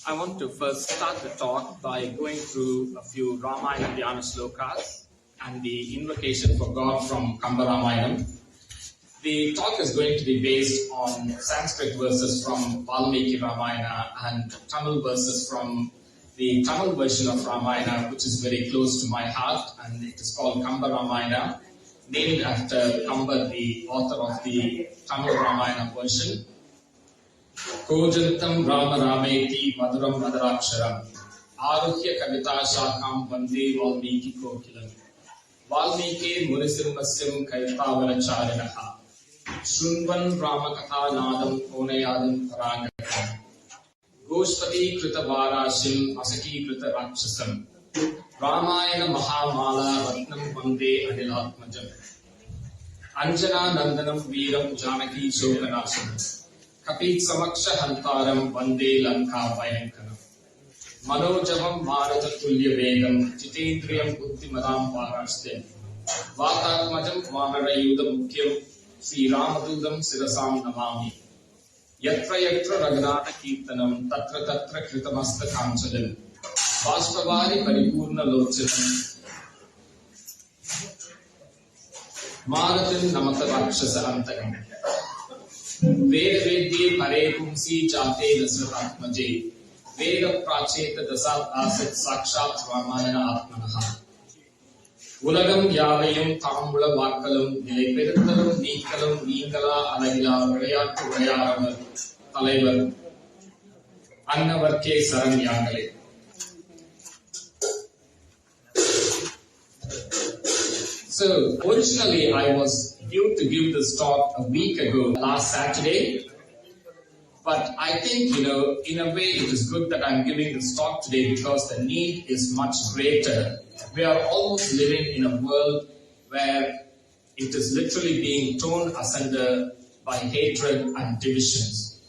I want to first start the talk by going through a few Ramayana Dhyana Slokas and the invocation for God from Kamba Ramayana. The talk is going to be based on Sanskrit verses from Valmiki Ramayana and Tamil verses from the Tamil version of Ramayana, which is very close to my heart, and it is called Kamba Ramayana, named after Kamba, the author of the Tamil Ramayana version. Kojantam Rama Rameti Maduram Madaraksharam Aruhya Kavita Shakam Vande Valmiki Kokilam Valmiki Murisimvasim Kaitavara Charinaha Shunvan Ramakatha Nadam Konayadam Parangakam Goshpati Krita Varashim Asaki Krita Rakshasam Ramayana Mahamala Ratnam Vande Anilatmajam Anjana Nandanam Veeram Janaki Shokanasam Kapit Samaksha Hantaram Vande Lanka Vayankanam Manojavam Marata Tulya Vedam Chitendriyam Buddhimadam Parashtem Vatatmajam Vamarayuda Mukyam Sri Ramadudam Sirasam Namami Yatra Yatra Raghunatha Kirtanam Tatra Tatra Kritamasta Kanchalam Vashpavari Paripurna Lochanam Maratin Namata Rakshasa Antakam Veda Vedye Pare Pumsi Jate Dasratmaje Veda Pracheta Dasat Asit Sakshat Ramayana Atmanaha Ulagam Yavayam Tamula Vakalam Nilai Peruttalam Neekalam Neengala Alagila Vilayattu Vilayaravar Talaivar Annavarke Saranyagale. So originally I was due to give this talk a week ago, last Saturday. But I think, in a way it is good that I'm giving this talk today because the need is much greater. We are almost living in a world where it is literally being torn asunder by hatred and divisions.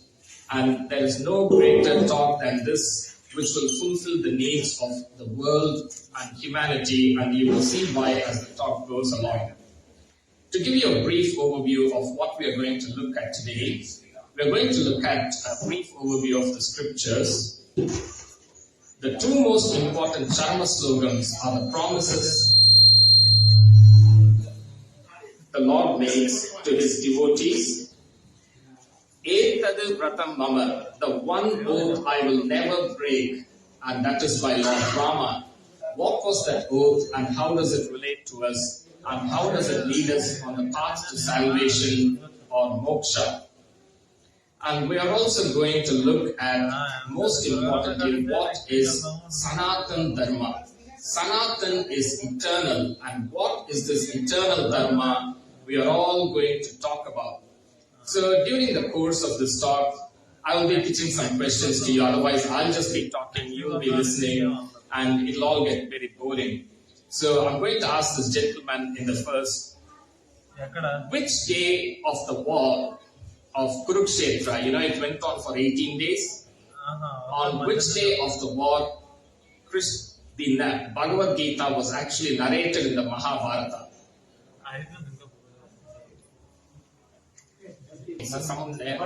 And there is no greater talk than this which will fulfill the needs of the world and humanity, and you will see why as the talk goes along. To give you a brief overview of what we are going to look at today, we are going to look at a brief overview of the scriptures. The two most important Charama slogans are the promises the Lord makes to his devotees. Etad Vratham Mama, the one oath I will never break, and that is by Lord Rama. What was that oath and how does it relate to us and how does it lead us on the path to salvation or moksha? And we are also going to look at, most importantly, what is sanatan dharma. Sanatan is eternal, and what is this eternal dharma we are all going to talk about. So during the course of this talk, I will be pitching some questions to you, otherwise I'll just be talking, you will be listening, and it'll all get very boring. So I'm going to ask this gentleman in the first, which day of the war of Kurukshetra, it went on for 18 days. On which day of the war, the Bhagavad Gita was actually narrated in the Mahabharata? Is there someone there?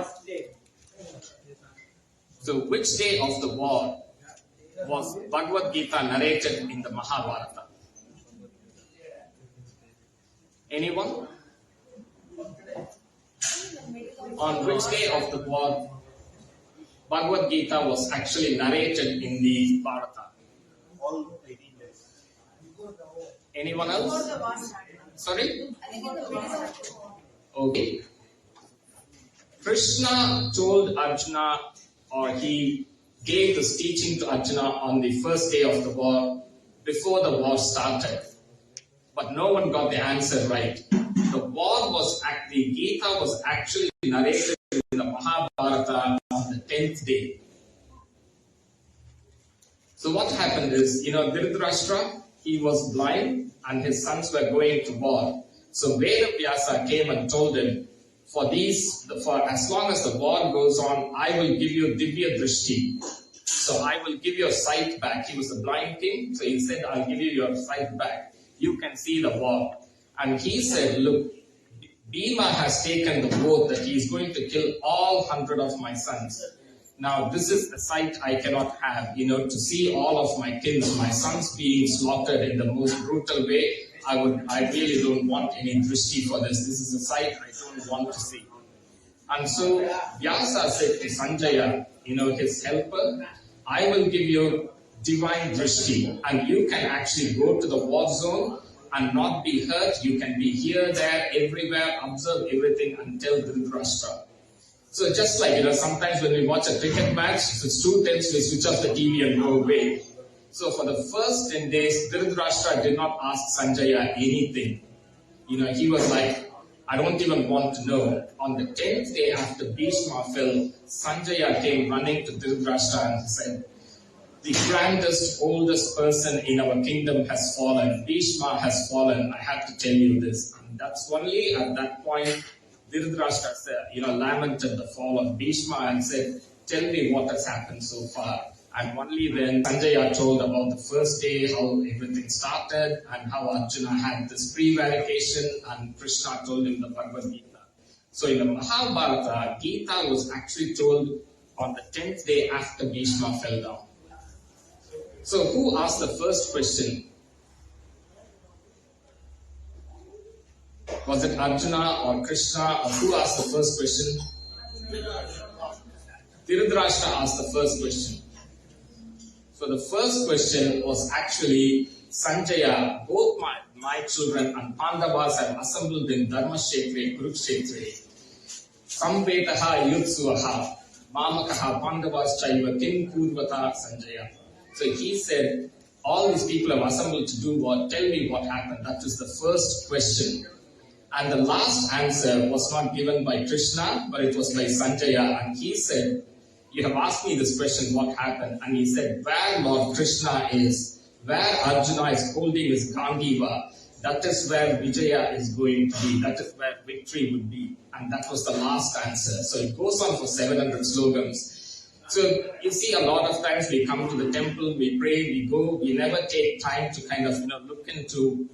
So which day of the war was Bhagavad Gita narrated in the Mahabharata? Anyone? On which day of the war Bhagavad Gita was actually narrated in the Bharata? All 18 days. Anyone else? Sorry? Okay. Krishna told Arjuna, or he gave this teaching to Arjuna on the first day of the war, before the war started. But no one got the answer right. The Gita was actually narrated in the Mahabharata on the 10th day. So what happened is, Dhritarashtra, he was blind and his sons were going to war. So Vedavyasa came and told him, for as long as the war goes on, I will give you Divya Drishti. So I will give your sight back. He was a blind king, so he said, I'll give you your sight back. You can see the war. And he said, look, Bhima has taken the oath that he is going to kill all 100 of my sons. Now, this is a sight I cannot have, to see all of my kids, my sons being slaughtered in the most brutal way. I really don't want any drishti for this. This is a sight I don't want to see. And so Vyasa said to Sanjaya, his helper, I will give you divine drishti, and you can actually go to the war zone and not be hurt. You can be here, there, everywhere, observe everything and tell Dhritarashtra. So just like, sometimes when we watch a cricket match, if it's too tense, we switch off the TV and go away. So for the first 10 days, Dhritarashtra did not ask Sanjaya anything. He was like, I don't even want to know. On the 10th day after Bhishma fell, Sanjaya came running to Dhritarashtra and said, the grandest, oldest person in our kingdom has fallen. Bhishma has fallen. I have to tell you this. And that's only at that point Dhritarashtra lamented the fall of Bhishma and said, tell me what has happened so far. And only then Sanjaya told about the first day, how everything started, and how Arjuna had this prevarication, and Krishna told him the Bhagavad Gita. So in the Mahabharata, Gita was actually told on the 10th day after Bhishma fell down. So who asked the first question? Was it Arjuna or Krishna, or who asked the first question? Dhritarashtra asked the first question. So the first question was actually, Sanjaya, both my children and Pandavas have assembled in Dharmashetre, Kurukshetre. Samvetaha yutsuvaha, mamakaha Pandavas chaiva kim kurvata Sanjaya. So he said, all these people have assembled to do what? Tell me what happened. That was the first question. And the last answer was not given by Krishna, but it was by Sanjaya. And he said, you have asked me this question, what happened? And he said, where Lord Krishna is, where Arjuna is holding his Gandiva, that is where Vijaya is going to be. That is where victory would be. And that was the last answer. So it goes on for 700 slogans. So you see, a lot of times we come to the temple, we pray, we go, we never take time to kind of look into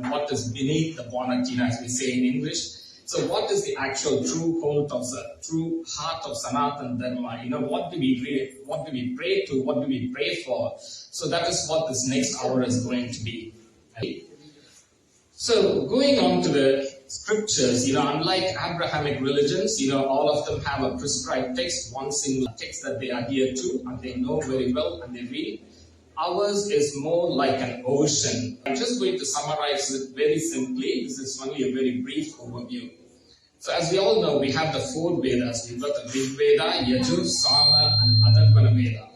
what is beneath the bonnet, as we say in English. So what is the actual true heart of sanatan dharma? What do we pray to? What do we pray for? So that is what this next hour is going to be. So going on to the scriptures, unlike Abrahamic religions, all of them have a prescribed text, one single text that they adhere to and they know very well and they read. Ours is more like an ocean. I'm just going to summarize it very simply. This is only a very brief overview. So as we all know, we have the 4 Vedas. We've got the Rig Veda, Yajur, Sama and Atharvana Veda.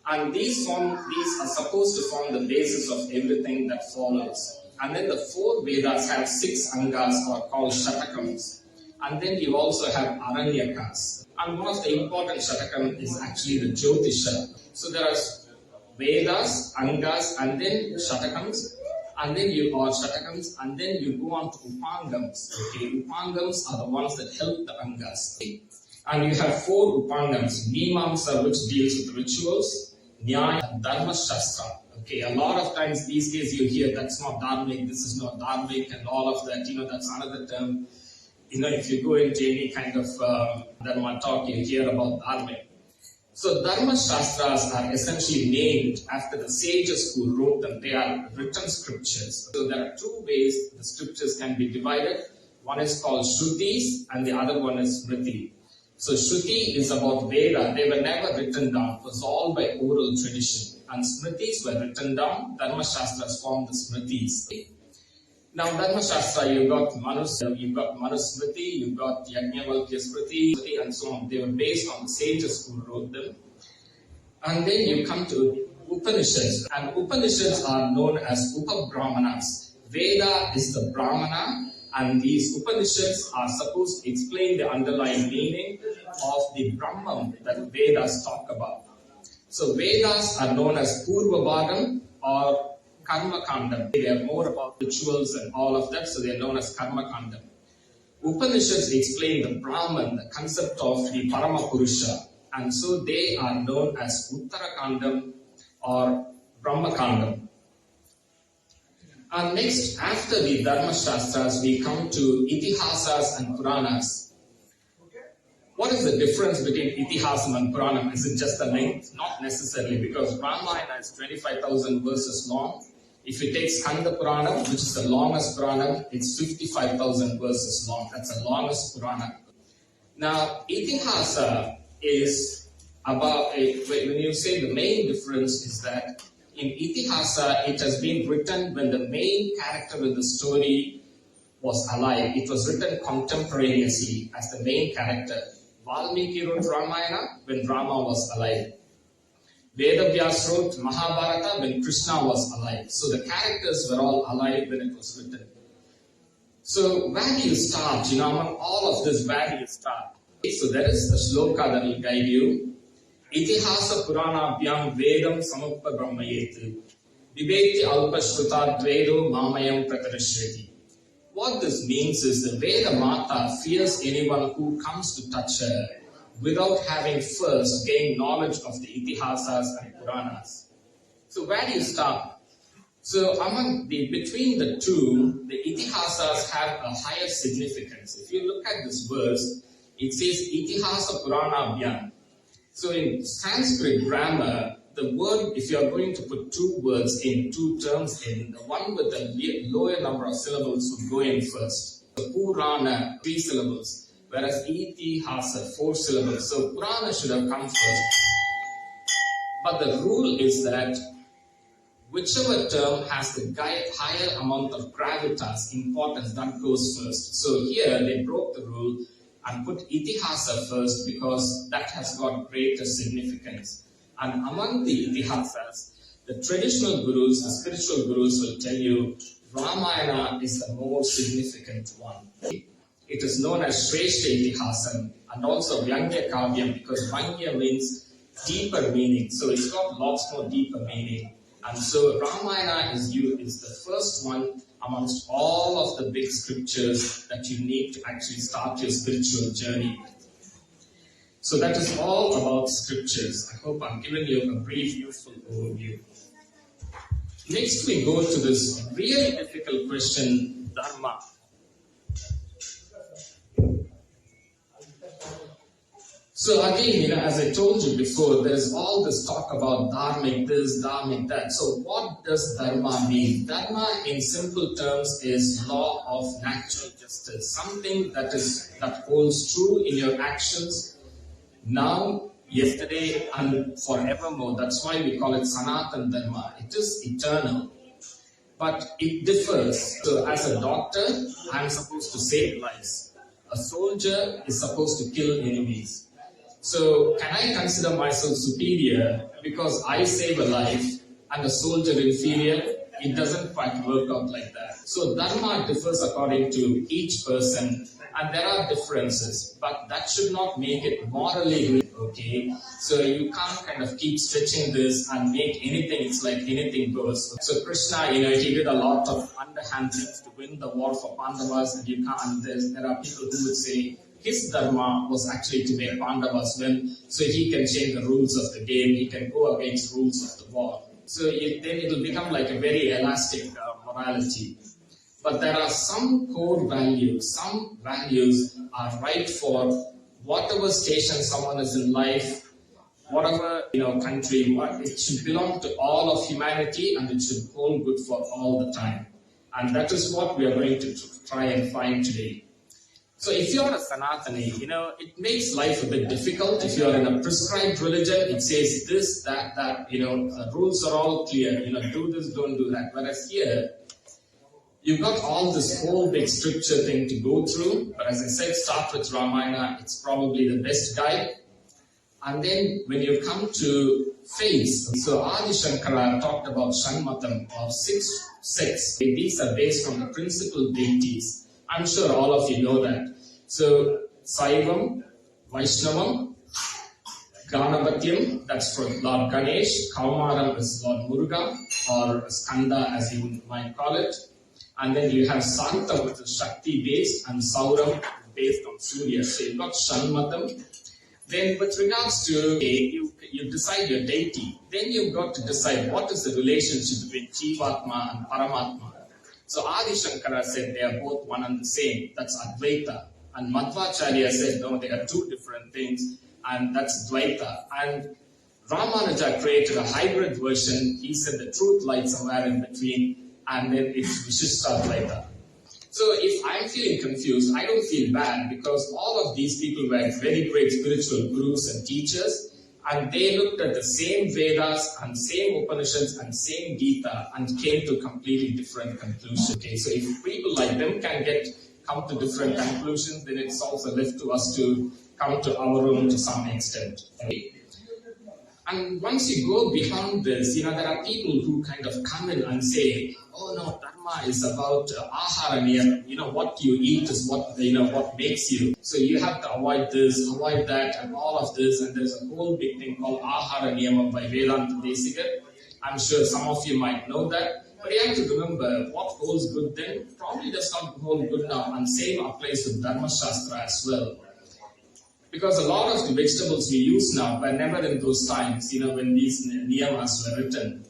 And these are supposed to form the basis of everything that follows. And then the 4 Vedas have 6 Angas, or called Shatakams. And then you also have Aranyakas. And one of the important Shatakam is actually the Jyotisha. So there are Vedas, Angas, and then Shatakams. And then you go on to Upangams. Okay, Upangams are the ones that help the Angas. Okay. And you have 4 Upangams. Mimamsa, which deals with rituals, Nyaya, and Dharma Shastra. Okay, a lot of times these days you hear that's not dharmic, this is not dharmic, and all of that, that's another term. If you go into any kind of dharma talk, you hear about dharmic. So Dharma Shastras are essentially named after the sages who wrote them. They are written scriptures. So there are 2 ways the scriptures can be divided. One is called Shrutis and the other one is Smriti. So Shruti is about Veda. They were never written down. It was all by oral tradition. And Smritis were written down. Dharma Shastras formed the Smritis. Now Dharma Shastra, you've got Manusmriti, you've got Yajnavalkya Smriti, and so on. They were based on the sages who wrote them. And then you come to Upanishads. And Upanishads are known as Upabrahmanas. Veda is the Brahmana. And these Upanishads are supposed to explain the underlying meaning of the Brahman that Vedas talk about. So Vedas are known as Purvabhagam or Karma Kandam. They are more about rituals and all of that, so they are known as Karma Kandam. Upanishads explain the Brahman, the concept of the Parama Purusha, and so they are known as Uttara Kandam or Brahma Kandam. And next, after the Dharma Shastras, we come to Itihasas and Puranas. What is the difference between Itihasam and Puranam? Is it just the length? Not necessarily, because Ramayana is 25,000 verses long. If you take Skanda Puranam, which is the longest Puranam, it's 55,000 verses long. That's the longest Puranam. Now, Itihasa is about, when you say the main difference is that in Itihasa, it has been written when the main character in the story was alive. It was written contemporaneously as the main character. Valmiki wrote Ramayana when Rama was alive. Vedavyas wrote Mahabharata when Krishna was alive. So the characters were all alive when it was written. So where do you start? Among all of this, where do you start? So there is a shloka that will guide you. Itihasa Puranabhyam Vedam Samuppa Brahmayetu Vibeti Alpashruta Dvedo Mamayam Pratarashriti. What this means is the Veda Mata fears anyone who comes to touch her without having first gained knowledge of the Itihasas and Puranas. So where do you start? So between the two, the Itihasas have a higher significance. If you look at this verse, it says Itihasa Puranabhyam. So in Sanskrit grammar, the word, if you are going to put two words in, two terms in, the one with the lower number of syllables would go in first. So Purana, 3 syllables, whereas Itihasa, 4 syllables. So Purana should have come first. But the rule is that whichever term has the higher amount of gravitas, importance, that goes first. So here they broke the rule and put Itihasa first because that has got greater significance. And among the Itihasas, the traditional gurus, the spiritual gurus will tell you Ramayana is the more significant one. It is known as Shrestha Itihasam and also Vyangya Kavyam because Vyangya means deeper meaning. So it's got lots more deeper meaning. And so Ramayana is the first one amongst all of the big scriptures that you need to actually start your spiritual journey. So that is all about scriptures. I hope I'm giving you a brief, useful overview. Next we go to this really difficult question, dharma. So again, as I told you before, there's all this talk about dharmic this, dharmic that. So what does dharma mean? Dharma in simple terms is law of natural justice. Something that holds true in your actions now, yesterday, and forevermore. That's why we call it sanatan dharma. It is eternal. But it differs. So as a doctor, I'm supposed to save lives. A soldier is supposed to kill enemies. So can I consider myself superior because I save a life and a soldier inferior? It doesn't quite work out like that. So dharma differs according to each person and there are differences, but that should not make it morally okay. So you can't kind of keep stretching this and make anything, it's like anything goes. So Krishna, he did a lot of underhand things to win the war for Pandavas and you can't, there are people who would say, his dharma was actually to make Pandavas win, so he can change the rules of the game, he can go against rules of the war. So then it will become like a very elastic morality. But there are some core values. Some values are right for whatever station someone is in life, whatever country. It should belong to all of humanity and it should hold good for all the time. And that is what we are going to try and find today. So if you're a Sanatani, it makes life a bit difficult. If you're in a prescribed religion, it says this, that, the rules are all clear. Do this, don't do that. Whereas here, you've got all this whole big scripture thing to go through. But as I said, start with Ramayana. It's probably the best guide. And then when you come to faiths, so Adi Shankara talked about Shanmatam of 6 sects. These are based on the principal deities. I'm sure all of you know that. So, Saivam, Vaishnavam, Ganapathyam, that's for Lord Ganesh, Kaumaram is Lord Muruga, or Skanda as you might call it. And then you have Santa, which is Shakti based, and Sauram based on Surya. So you've got Shanmatam. Then with regards to, you decide your deity. Then you've got to decide what is the relationship between Jivatma and Paramatma. So Adi Shankara said they are both one and the same. That's Advaita. And Madhvacharya said, no, they are two different things, and that's Dvaita. And Ramanuja created a hybrid version. He said the truth lies somewhere in between, and then it's Vishishta Dvaita. So if I'm feeling confused, I don't feel bad, because all of these people were very great spiritual gurus and teachers, and they looked at the same Vedas and same Upanishads and same Gita and came to completely different conclusions. Okay, so if people like them can come to different conclusions, then it's also left to us to come to our own to some extent. Okay? And once you go beyond this, there are people who kind of come in and say, oh no, dharma is about ahara niyam. What you eat is what makes you. So you have to avoid this, avoid that, and all of this. And there's a whole big thing called ahara niyam by Vedanta Desika. I'm sure some of you might know that. But you have to remember, what holds good then probably does not hold good now. And same applies to Dharma Shastra as well. Because a lot of the vegetables we use now were never in those times, when these niyamas were written.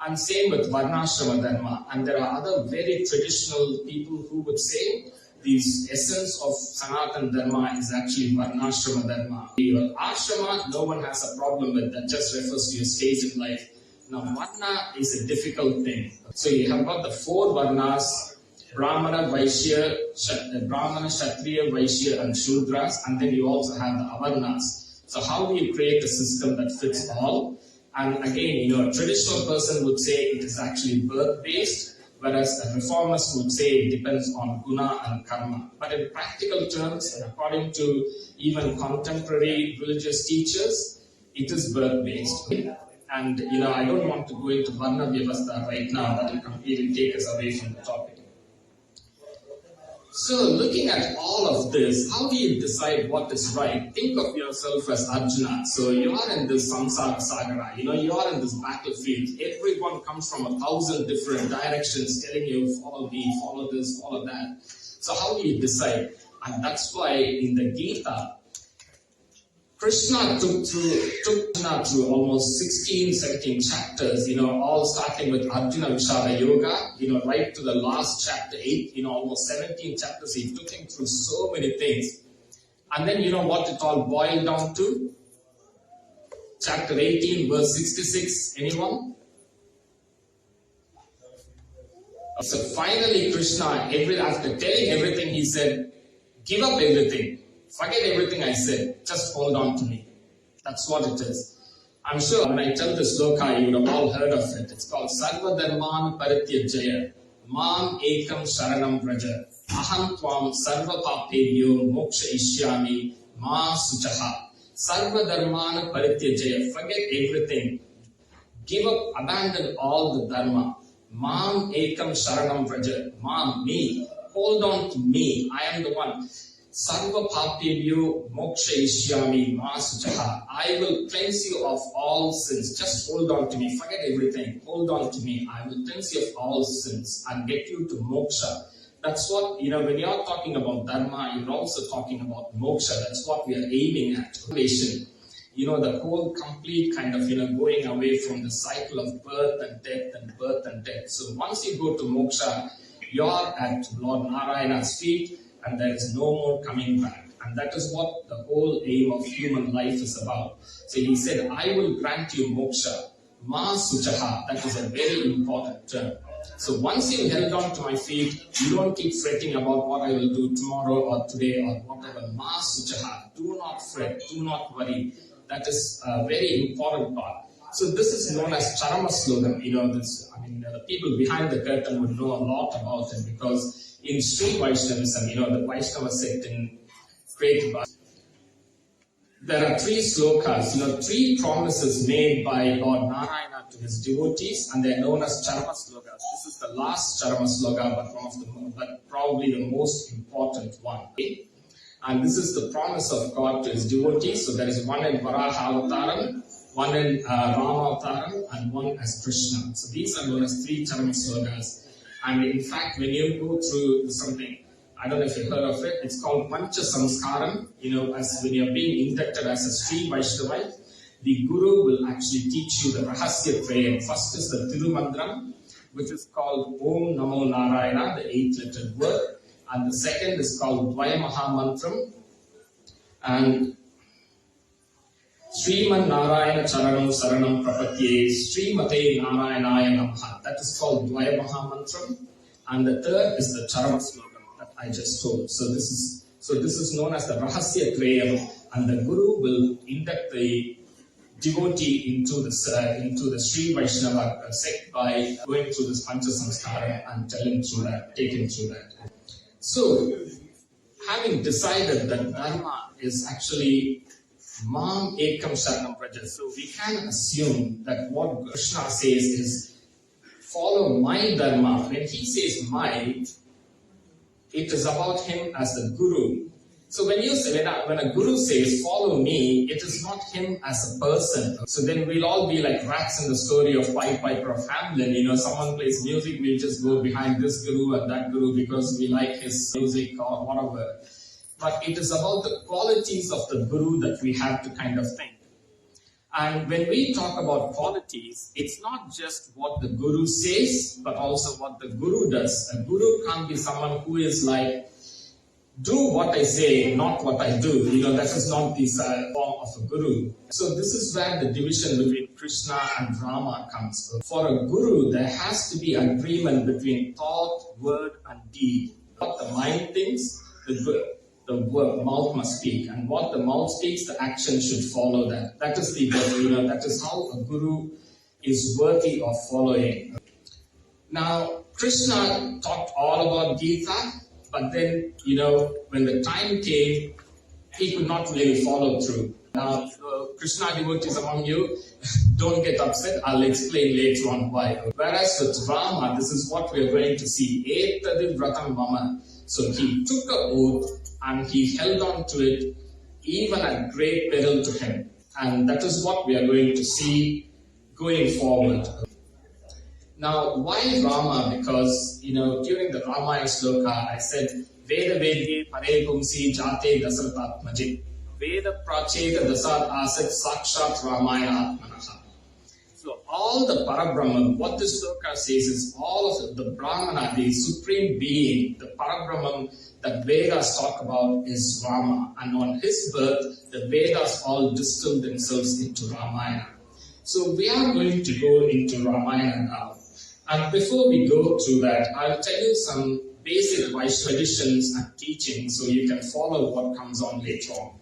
And same with Varnashrama Dharma. And there are other very traditional people who would say the essence of Sanatan Dharma is actually Varnashrama Dharma. Your ashrama, no one has a problem with that, just refers to your stage in life. Now, Varna is a difficult thing. So you have got the four Varnas, Brahmana, Kshatriya, Vaishya, and Shudras, and then you also have the Avarnas. So how do you create a system that fits all? And again, a traditional person would say it is actually birth-based, whereas a reformist would say it depends on guna and karma. But in practical terms, and according to even contemporary religious teachers, it is birth-based. And I don't want to go into Varna Vyavastha right now, that will completely take us away from the topic. So looking at all of this, how do you decide what is right? Think of yourself as Arjuna. So you are in this samsara sagara, you are in this battlefield. Everyone comes from 1,000 different directions telling you, follow me, follow this, follow that. So how do you decide? And that's why in the Gita, Krishna took Krishna through almost 16, 17 chapters, all starting with Arjuna Vishada Yoga, right to the last chapter 8, almost 17 chapters. He took him through so many things. And then what it all boiled down to? Chapter 18, verse 66. Anyone? So finally Krishna, after telling everything, he said, give up everything. Forget everything I said, just hold on to me. That's what it is. I'm sure when I tell this sloka, you would have all heard of it. It's called Sarva Dharman Parityajaya Mam Ekam Sharanam Vraja Aham Tvam Sarva Papebhyo Moksha Ishyami Ma Suchaha. Sarva Dharman Parityajaya. Forget everything. Give up, abandon all the dharma. Mam Ekam Sharanam Vraja. Mam, me. Hold on to me. I am the one. Sarva papebhyo moksha ishyami ma suchaha. I will cleanse you of all sins. Just hold on to me. Forget everything. Hold on to me. I will cleanse you of all sins and get you to moksha. That's what, when you're talking about dharma, you're also talking about moksha. That's what we are aiming at. Salvation. The whole complete kind of, going away from the cycle of birth and death and birth and death. So once you go to moksha, you're at Lord Narayana's feet, and there is no more coming back. And that is what the whole aim of human life is about. So he said, I will grant you moksha. Ma suchaha. That is a very important term. So once you held on to my feet, you don't keep fretting about what I will do tomorrow or today or whatever. Ma suchaha. Do not fret. Do not worry. That is a very important part. So this is known as Charama slogan. The people behind the curtain would know a lot about it, because in Sri Vaishnavism, the Vaishnava sect created by, there are 3 slokas, 3 promises made by Lord Narayana to his devotees, and they are known as Charama slokas. This is the last Charama sloka, but probably the most important one. Okay? And this is the promise of God to his devotees. So there is one in Varaha Avataram, one in Rama Avataram, and one as Krishna. So these are known as 3 Charama slokas. And in fact, when you go through something, I don't know if you've heard of it, it's called Pancha Samskaram. As when you're being inducted as a Sri Vaishnavite, the Guru will actually teach you the Rahasya prayer. First is the Tirumandram, which is called Om Namo Narayana, the 8-lettered word. And the second is called Dvaya Mahamantram. And Sriman Narayana Charanam Saranam Prapatye Srimate Narayanaya Namaha. That is called Dvaya Mahamantram. And the third is the Charama slogan that I just told. So this is known as the Rahasya Trayam, and the Guru will induct the devotee into the Sri Vaishnava sect by going through this Pancha Samskara and take him through that. So, having decided that dharma is actually Mam Ekam Sharanam Praja, so we can assume that what Krishna says is follow my dharma. When he says my, it is about him as the Guru. So when a Guru says follow me, it is not him as a person. So then we'll all be like rats in the story of Pied Piper of Hamelin. Someone plays music, we'll just go behind this Guru and that Guru because we like his music or whatever. But it is about the qualities of the Guru that we have to kind of think. And when we talk about qualities, it's not just what the Guru says, but also what the Guru does. A Guru can't be someone who is like, do what I say, not what I do. That is not the form of a Guru. So this is where the division between Krishna and Rama comes. For a Guru, there has to be agreement between thought, word, and deed. What the mind thinks, the mouth must speak, and what the mouth speaks, the action should follow that. That is that is how a Guru is worthy of following. Now, Krishna talked all about Gita. But then, when the time came, he could not really follow through. Now, Krishna devotees among you, don't get upset. I'll explain later on why. Whereas with Rama, this is what we are going to see. Etad Vratham Mama. So he took an oath and he held on to it even at great peril to him. And that is what we are going to see going forward. Now, why Rama? Because, during the Ramayana sloka, I said, Veda Vedye Pare Pumsi Jate Dasaratatmaje. Veda Pracheta Dasat Aset Sakshat Ramayana Atmanaha. So, all the Parabrahman, what this sloka says is all of the Brahmana, the supreme being, the Parabrahman that Vedas talk about is Rama. And on his birth, the Vedas all distilled themselves into Ramayana. So, we are going to go into Ramayana now. And before we go through that, I'll tell you some basic Vaishnava traditions and teachings so you can follow what comes on later on.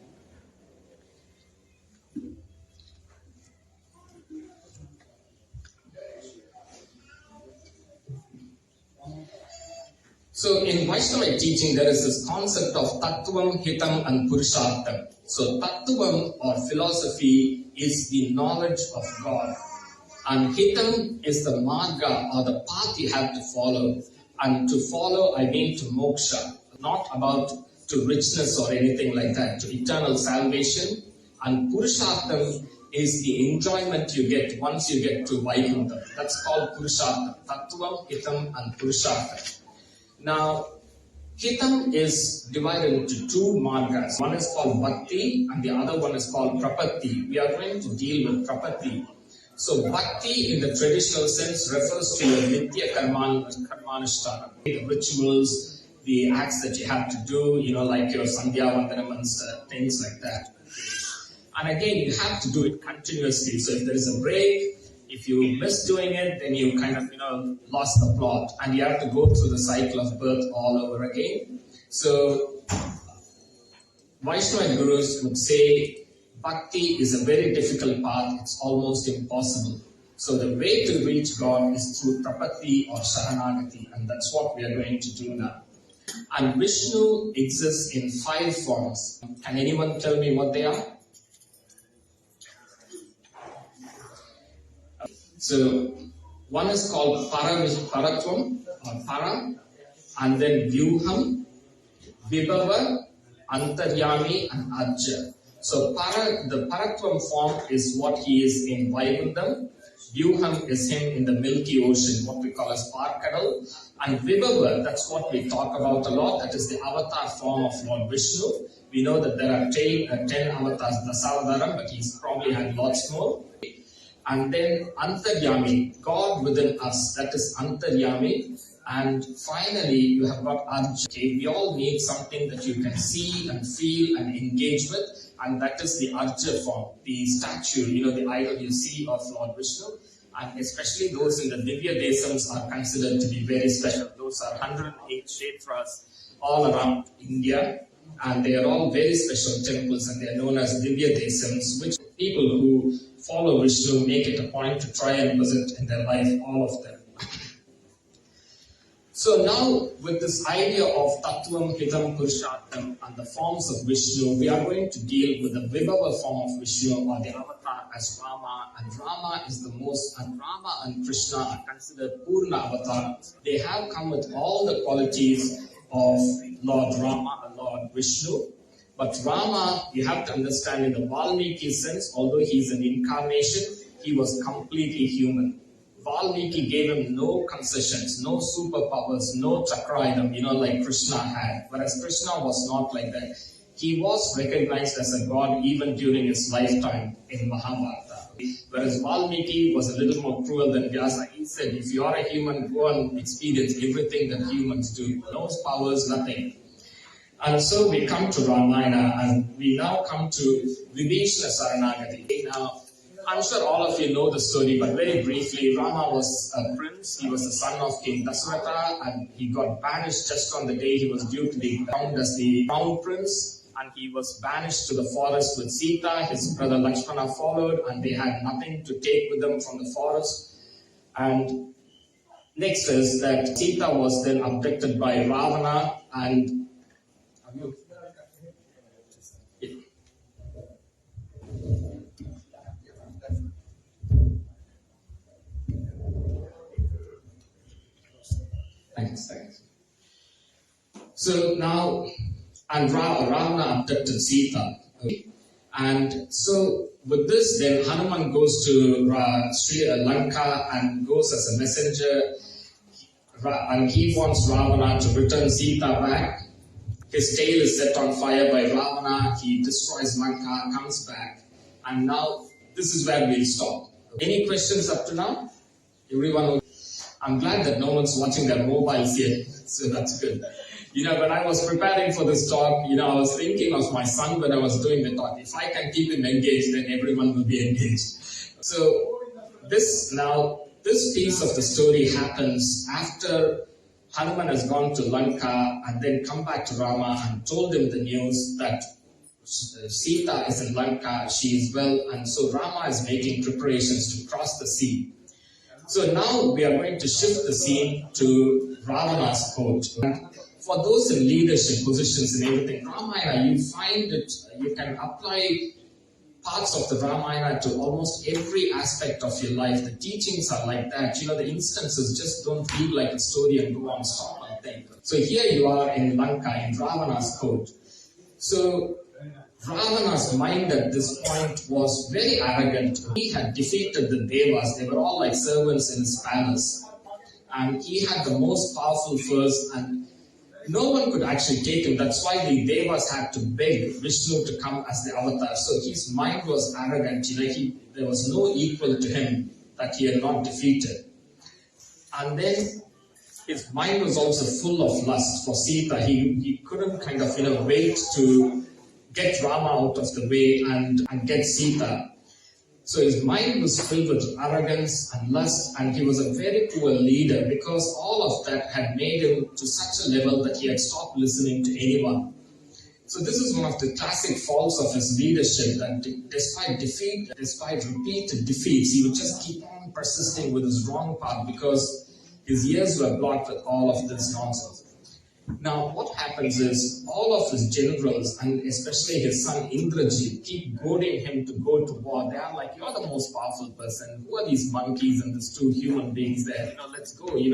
So in Vaishnava teaching, there is this concept of Tattvam, Hitam and Purushartham. So Tattvam or philosophy is the knowledge of God. And Hitam is the marga or the path you have to follow. And to follow, I mean to moksha, not about to richness or anything like that, to eternal salvation. And Purushartham is the enjoyment you get once you get to Vaikuntha. That's called Purushartham. Tattvam, Hitam and Purushartham. Now, Hitam is divided into two margas. One is called Bhakti and the other one is called Prapatti. We are going to deal with Prapatti. So, Bhakti in the traditional sense refers to your Nitya Karmanushtana, the rituals, the acts that you have to do, like your Sandhya Vandanam and things like that. And again, you have to do it continuously. So, if there is a break, if you miss doing it, then you kind of, lost the plot. And you have to go through the cycle of birth all over again. So, Vaishnava Gurus would say, Bhakti is a very difficult path, it's almost impossible. So the way to reach God is through Prapatti or Saranagati, and that's what we are going to do now. And Vishnu exists in 5 forms. Can anyone tell me what they are? So one is called Paratvam or Para, and then Vyuham, Vibhava, Antaryami and Ajja. So the Paratvam form is what he is in Vaikuntham. Vyuham is him in the Milky Ocean, what we call as Parkadal. And Vibhava, that's what we talk about a lot. That is the avatar form of Lord Vishnu. We know that there are 10 avatars, Dasavadaram, but he's probably had lots more. And then Antaryami, God within us, that is Antaryami. And finally, you have got Arjuna. Okay, we all need something that you can see and feel and engage with, and that is the Arjuna form, the statue, the idol you see of Lord Vishnu. And especially those in the Divya Desams are considered to be very special. Those are 108 Kshetras all around India, and they are all very special temples, and they are known as Divya Desams, which people who follow Vishnu make it a point to try and visit in their life, all of them. So now, with this idea of Tattvam, Hitam, Purushartham and the forms of Vishnu, we are going to deal with the Vibhava form of Vishnu, or the avatar as Rama. And Rama is the most, and Rama and Krishna are considered Purna avatars. They have come with all the qualities of Lord Rama and Lord Vishnu. But Rama, you have to understand in the Valmiki sense, although he is an incarnation, he was completely human. Valmiki gave him no concessions, no superpowers, no chakradam, like Krishna had. Whereas Krishna was not like that. He was recognized as a god even during his lifetime in Mahabharata. Whereas Valmiki was a little more cruel than Vyasa. He said, if you are a human, go and experience everything that humans do. No powers, nothing. And so we come to Ramayana, and we now come to Vibeeshna Saranagati. Now, I'm sure all of you know the story, but very briefly, Rama was a prince. He was the son of King Dasharatha, and he got banished just on the day he was due to be crowned as the crown prince. And he was banished to the forest with Sita. His brother Lakshmana followed, and they had nothing to take with them from the forest. And next is that Sita was then abducted by Ravana, and Thanks. So now, and Ravana abducted Sita. Okay. And so with this, then Hanuman goes to Sri Lanka and goes as a messenger, and he wants Ravana to return Sita back. His tail is set on fire by Ravana. He destroys Lanka, comes back, and now this is where we'll stop. Any questions up to now? Everyone? I'm glad that no one's watching their mobiles yet, so that's good. When I was preparing for this talk, I was thinking of my son when I was doing the talk. If I can keep him engaged, then everyone will be engaged. So this piece of the story happens after Hanuman has gone to Lanka and then come back to Rama and told him the news that Sita is in Lanka, she is well, and so Rama is making preparations to cross the sea. So now we are going to shift the scene to Ravana's court. And for those in leadership positions and everything, Ramayana, you find it, you can apply parts of the Ramayana to almost every aspect of your life. The teachings are like that. The instances just don't feel like a story and go on, stop and think. So here you are in Lanka, in Ravana's court. So Ravana's mind at this point was very arrogant. He had defeated the Devas. They were all like servants in his palace. And he had the most powerful force, and no one could actually take him. That's why the Devas had to beg Vishnu to come as the avatar. So his mind was arrogant. There was no equal to him that he had not defeated. And then his mind was also full of lust for Sita. He couldn't kind of wait to get Rama out of the way and get Sita. So his mind was filled with arrogance and lust, and he was a very poor leader because all of that had made him to such a level that he had stopped listening to anyone. So this is one of the classic faults of his leadership, that despite repeated defeats, he would just keep on persisting with his wrong path because his ears were blocked with all of this nonsense. Now, what happens is all of his generals, and especially his son Indrajit, keep goading him to go to war. They are like, you're the most powerful person. Who are these monkeys and these two human beings there? Let's go. You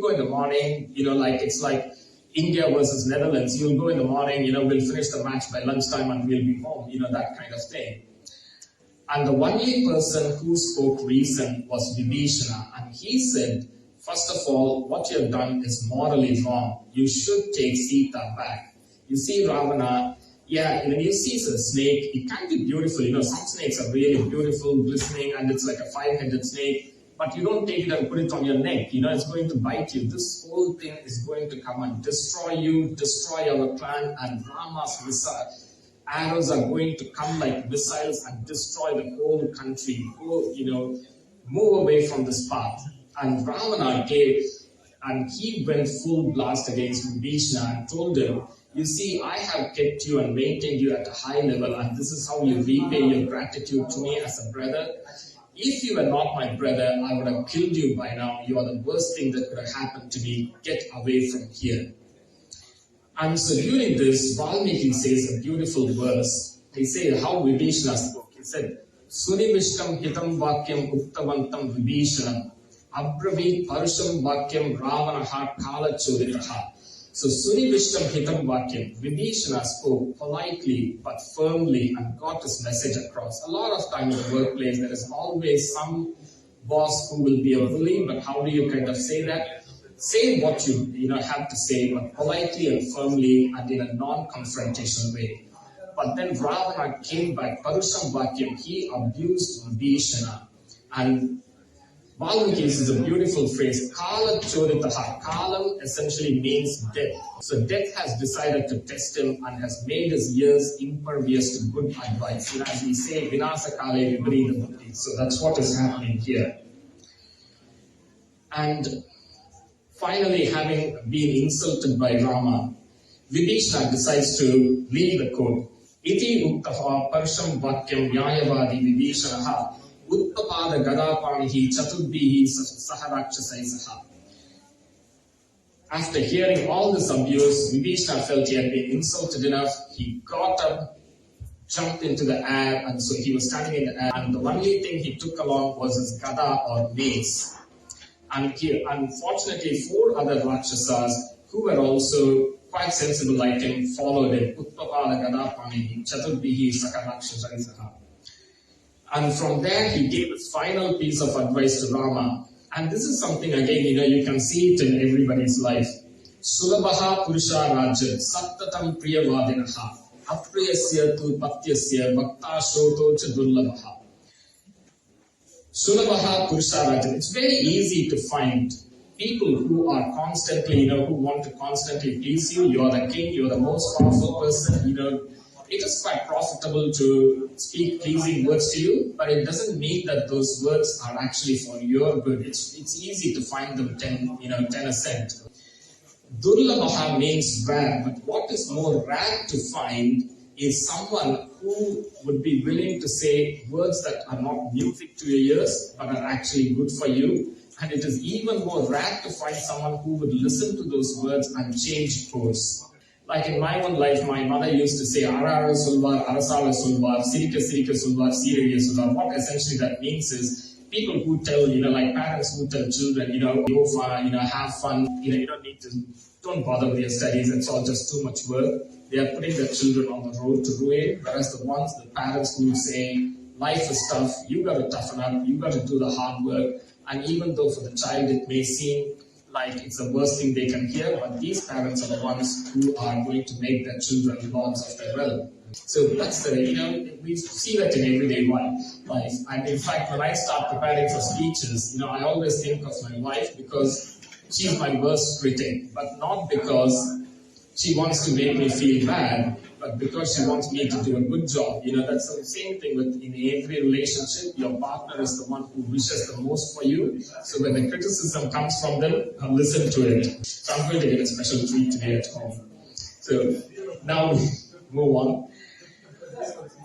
go in the morning, it's like India versus Netherlands. You'll go in the morning, we'll finish the match by lunchtime and we'll be home, that kind of thing. And the only person who spoke reason was Vibeeshna, and he said, first of all, what you have done is morally wrong. You should take Sita back. You see, Ravana, Yeah, when you see a snake, it can be beautiful. Some snakes are really beautiful, glistening, and it's like a five-headed snake. But you don't take it and put it on your neck. It's going to bite you. This whole thing is going to come and destroy you, destroy our clan, and Rama's arrows are going to come like missiles and destroy the whole country. Move away from this path. And Ravana gave, and he went full blast against Vibeeshna and told him, you see, I have kept you and maintained you at a high level, and this is how you repay your gratitude to me as a brother. If you were not my brother, I would have killed you by now. You are the worst thing that could have happened to me. Get away from here. And so during this, Valmiki says a beautiful verse. He says how Vibeeshna spoke. He said, Sunivishtam hitam vakyam uktavantam Vibeeshanam abravit parusham vakyam ravanaha kala choditaha. So Sunivishtam hitam vakyam, Vibeeshna spoke politely but firmly and got his message across. A lot of time in the workplace, there is always some boss who will be a bully, but how do you kind of say that? Say what you have to say, but politely and firmly and in a non-confrontational way. But then Ravana came back, Parusham Vakyam, he abused Vibeeshna. And Valmiki is a beautiful phrase, Kala Choditaha. Kalam essentially means death. So death has decided to test him and has made his ears impervious to good advice. As we say, Vinasa Kale Viparita Buddhi. So that's what is happening here. And finally, having been insulted by Rama, Vibeeshna decides to leave the court. Iti uktaha parsham vakyam nyayavadi Vibeeshanaha uttapada gadapanihi chatubbihi saharakshasaisaha. After hearing all this abuse, Vibeeshna felt he had been insulted enough. He got up, jumped into the air, and so he was standing in the air, and the only thing he took along was his gada or mace. And unfortunately, 4 other Rakshasas who were also quite sensible like him followed him. Uttapala Gadapani Chatubbihi Sakarakshasaisaha. And from there, he gave his final piece of advice to Rama. And this is something, again, you can see it in everybody's life. Sulabaha Purusha Rajan Sattatam Priyavadinaha Apriyasya Tu Patyasya Bhakta Shoto Chadurlabaha. Sulabaha Purusha Rajan. It's very easy to find people who are constantly, who want to constantly please you. You're the king, you're the most powerful person, It is quite profitable to speak pleasing words to you, but it doesn't mean that those words are actually for your good. It's easy to find them 10%. Durlabaha means rare, but what is more rare to find is someone who would be willing to say words that are not music to your ears, but are actually good for you. And it is even more rare to find someone who would listen to those words and change course. Like in my own life, my mother used to say, Ara Sulvar, Arasala Sulvar, Sirika Sirika Sulvar, Siriya Sulvar. What essentially that means is people who tell, like parents who tell children, go far, have fun, you don't bother with your studies, it's all just too much work. They are putting their children on the road to ruin, whereas the parents who say, life is tough, you got to toughen up, you got to do the hard work. And even though for the child it may seem like it's the worst thing they can hear, but these parents are the ones who are going to make their children lords of their realm. So that's we see that in everyday life. And in fact, when I start preparing for speeches, I always think of my wife because she's my worst critic, but not because she wants to make me feel bad, but because she wants me to do a good job. That's the same thing in every relationship. Your partner is the one who wishes the most for you. So when the criticism comes from them, listen to it. So I'm going to get a special treat today at home. So now we move on.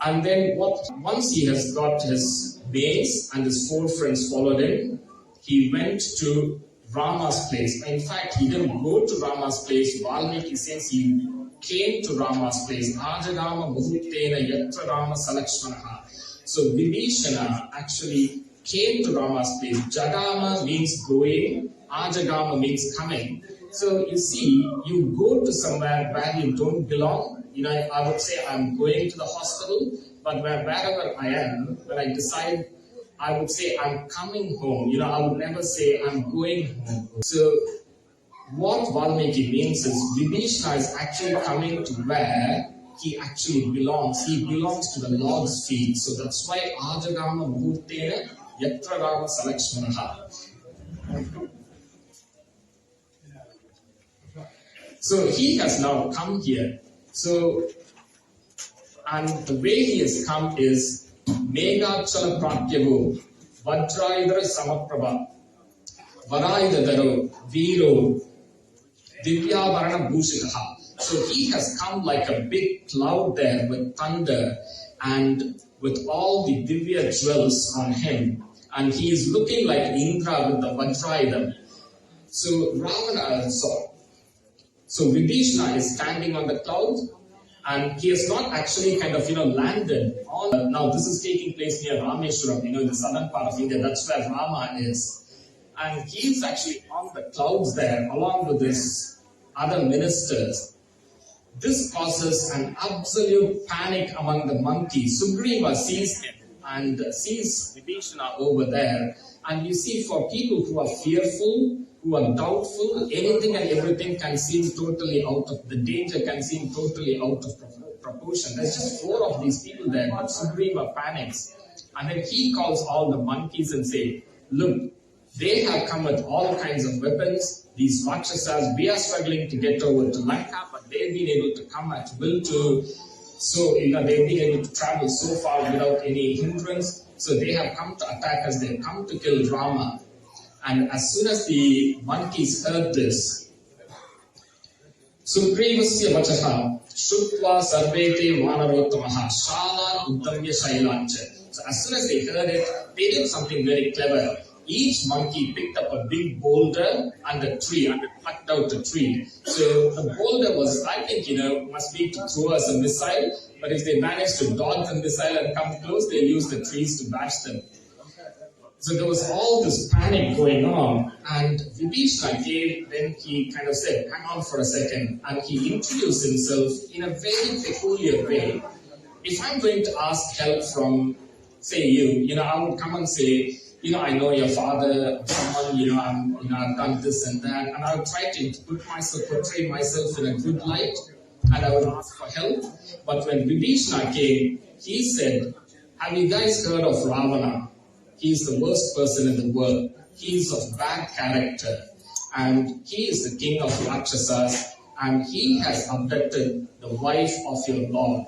And then once he has got his mace and his 4 friends followed him, he went to Rama's place. In fact, he didn't go to Rama's place. Valmiki says he came to Rama's place. Ajagama Muhuttena Yatra Rama Salakshmanaha. So Vibeeshna actually came to Rama's place. Jagama means going, Ajagama means coming. So you see, you go to somewhere where you don't belong. I would say I'm going to the hospital, but wherever I am, when I decide, I would say I'm coming home. I would never say I'm going home. So what Valmiki means is Vibeeshna is actually coming to where he actually belongs. He belongs to the Lord's feet. So that's why Ajagama Muhurtena Yatra Rama Salakshmanaha. So he has now come here. So, and the way he has come is Megachala Pratyavo Vajraidara Samaprabha Varaidadaro Viro Divyavarana Bhushitaha. So he has come like a big cloud there with thunder and with all the Divya jewels on him. And he is looking like Indra with the Vajraidam. So Ravana So Vibeeshna is standing on the cloud, and he has not actually kind of, landed on. Now this is taking place near Rameshwaram, in the southern part of India. That's where Rama is. And he is actually on the clouds there, along with his other ministers. This causes an absolute panic among the monkeys. Sugriva sees him and sees Vibeeshna over there. And you see, for people who are fearful, who are doubtful, anything and everything can seem totally out of, the danger can seem totally out of proportion. There's just 4 of these people there, but Sugriva panics. And then he calls all the monkeys and say, look, they have come with all kinds of weapons. These Rakshasas, we are struggling to get over to Lanka, but they've been able to come at will to, so they've been able to travel so far without any hindrance. So they have come to attack us, they have come to kill Rama. And as soon as the monkeys heard this, Sugrivasya vachaha Shukva Sarvete Vanarottamaha Shala Uddamya Shailancha. So as soon as they heard it, they did something very clever. Each monkey picked up a big boulder and a tree, and it plucked out a tree. So the boulder was, I think, must be to throw us a missile, but if they managed to dodge the missile and come close, they used the trees to bash them. So there was all this panic going on, and Vibeeshna then he kind of said, hang on for a second, and he introduced himself in a very peculiar way. If I'm going to ask help from, say, you, I would come and say, I know your father, someone, I've done this and that, and I would try to portray myself in a good light, and I would ask for help. But when Vibeeshna came, he said, have you guys heard of Ravana? He is the worst person in the world. He is of bad character, and he is the king of Rakshasas, and he has abducted the wife of your Lord.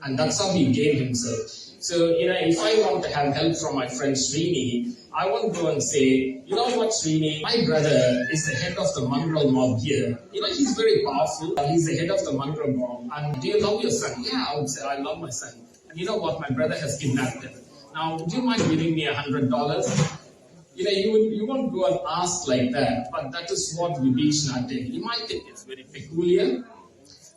And that's how he gave himself. So, if I want to have help from my friend Srini, I won't go and say, you know what, Srini, my brother is the head of the mongrel mob here. He's very powerful. He's the head of the mongrel mob. And do you love your son? Yeah, I would say, I love my son. And you know what, my brother has kidnapped him. Now, would you mind giving me $100? You won't go and ask like that. But that is what Vibeeshna did. You might think it's very peculiar,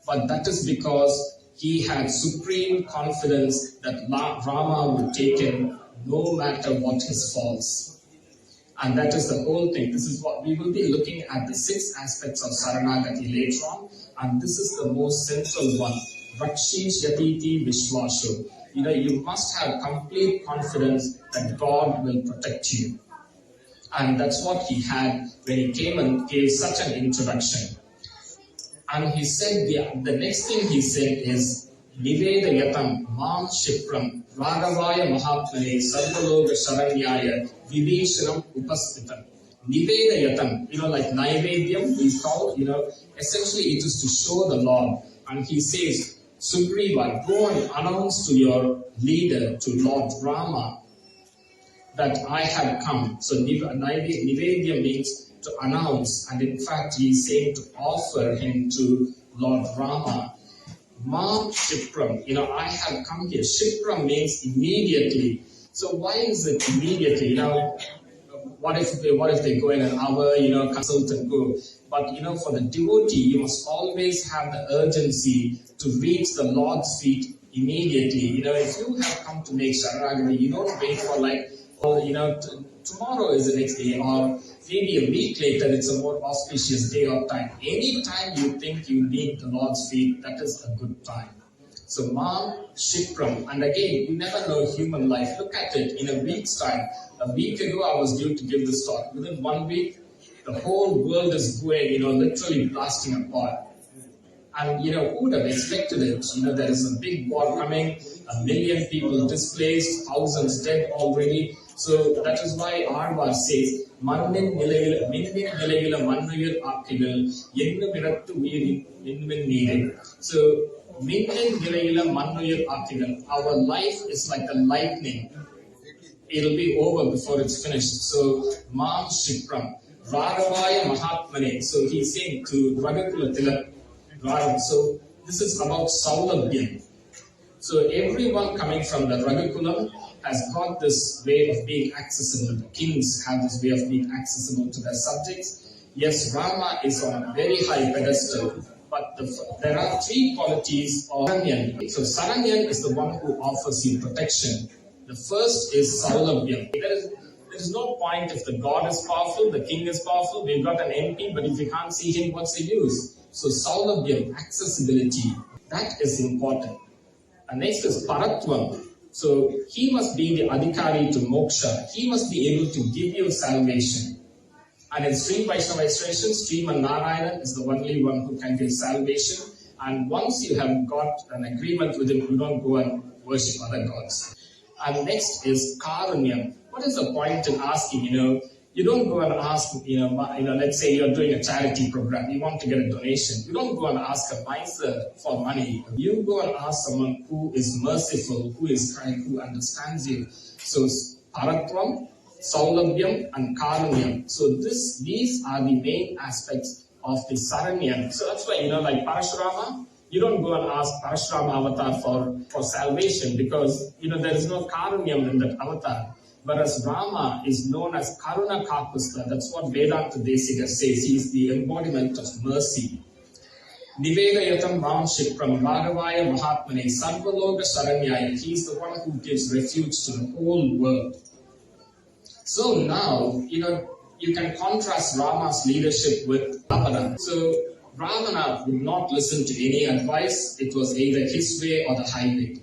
but that is because he had supreme confidence that Rama would take him no matter what his faults. And that is the whole thing. This is what we will be looking at, the 6 aspects of Saranagati later on. And this is the most central one. Rakshish Yatiti Vishwashu. You must have complete confidence that God will protect you. And that's what he had when he came and gave such an introduction. And he said, the next thing he said is, Nivedayatam Mam Shipram Ragavaya Mahatmane Sarvaloga Sharanyaya Vibeeshanam Upastitam. Nivedayatam, like Naivedyam, we call, essentially it is to show the Lord. And he says, Sugriva, go and announce to your leader, to Lord Rama, that I have come. So Nivedya means to announce, and in fact he is saying to offer him to Lord Rama. Mam Shipram, I have come here. Shipram means immediately. So why is it immediately? What if they go in an hour, consult and go. But for the devotee, you must always have the urgency to reach the Lord's feet immediately. If you have come to make Sharanagati, you don't wait for tomorrow is the next day, or maybe a week later, it's a more auspicious day or time. Any time you think you need the Lord's feet, that is a good time. So, Mam Shipram, and again, you never know human life. Look at it in a week's time. A week ago, I was due to give this talk. Within 1 week, the whole world is going, literally blasting apart. And who would have expected it? There is a big war coming, 1 million people displaced, thousands dead already. So that is why Arvar says, Mannin nilayila mannuyil aakigal, yennu mirattu uyirin minmin neerin. So, Minnin nilayila mannuyil aakigal. Our life is like a lightning. It'll be over before it's finished. So, Mam Shikram, Varavaya Mahatmane. So he's saying to Ragakula Tilak, so this is about Saulabhyam. So everyone coming from the Ragakulam has got this way of being accessible. The kings have this way of being accessible to their subjects. Yes, Rama is on a very high pedestal, but there are 3 qualities of Saranyan. So Saranyan is the one who offers you protection. The first is Saulabhyam. There is no point if the God is powerful, the king is powerful, we've got an MP, but if we can't see him, what's the use? So Saulabhyam, accessibility, that is important. And next is Paratvam. So he must be the Adhikari to Moksha. He must be able to give you salvation. And in Sri Vaishnava expression, Sriman Narayanan is the only one who can give salvation. And once you have got an agreement with him, you don't go and worship other gods. And next is Karunyam. What is the point in asking, you don't go and ask, let's say you're doing a charity program, you want to get a donation. You don't go and ask a miser for money. You go and ask someone who is merciful, who is kind, who understands you. So, Paratvam, Saulabhyam, and Karunyam. So, these are the main aspects of the Saranyam. So, that's why, like Parashurama, you don't go and ask Parashurama avatar for salvation because, there is no Karunyam in that avatar. Whereas Rama is known as Karuna Kapusta. That's what Vedanta Desika says. He is the embodiment of mercy. Nivedayatam Mam Shikram Bhagavaya Mahatmane Sarvaloka Saranyaya. He is the one who gives refuge to the whole world. So now, you can contrast Rama's leadership with Ravana. So Ravana would not listen to any advice. It was either his way or the highway.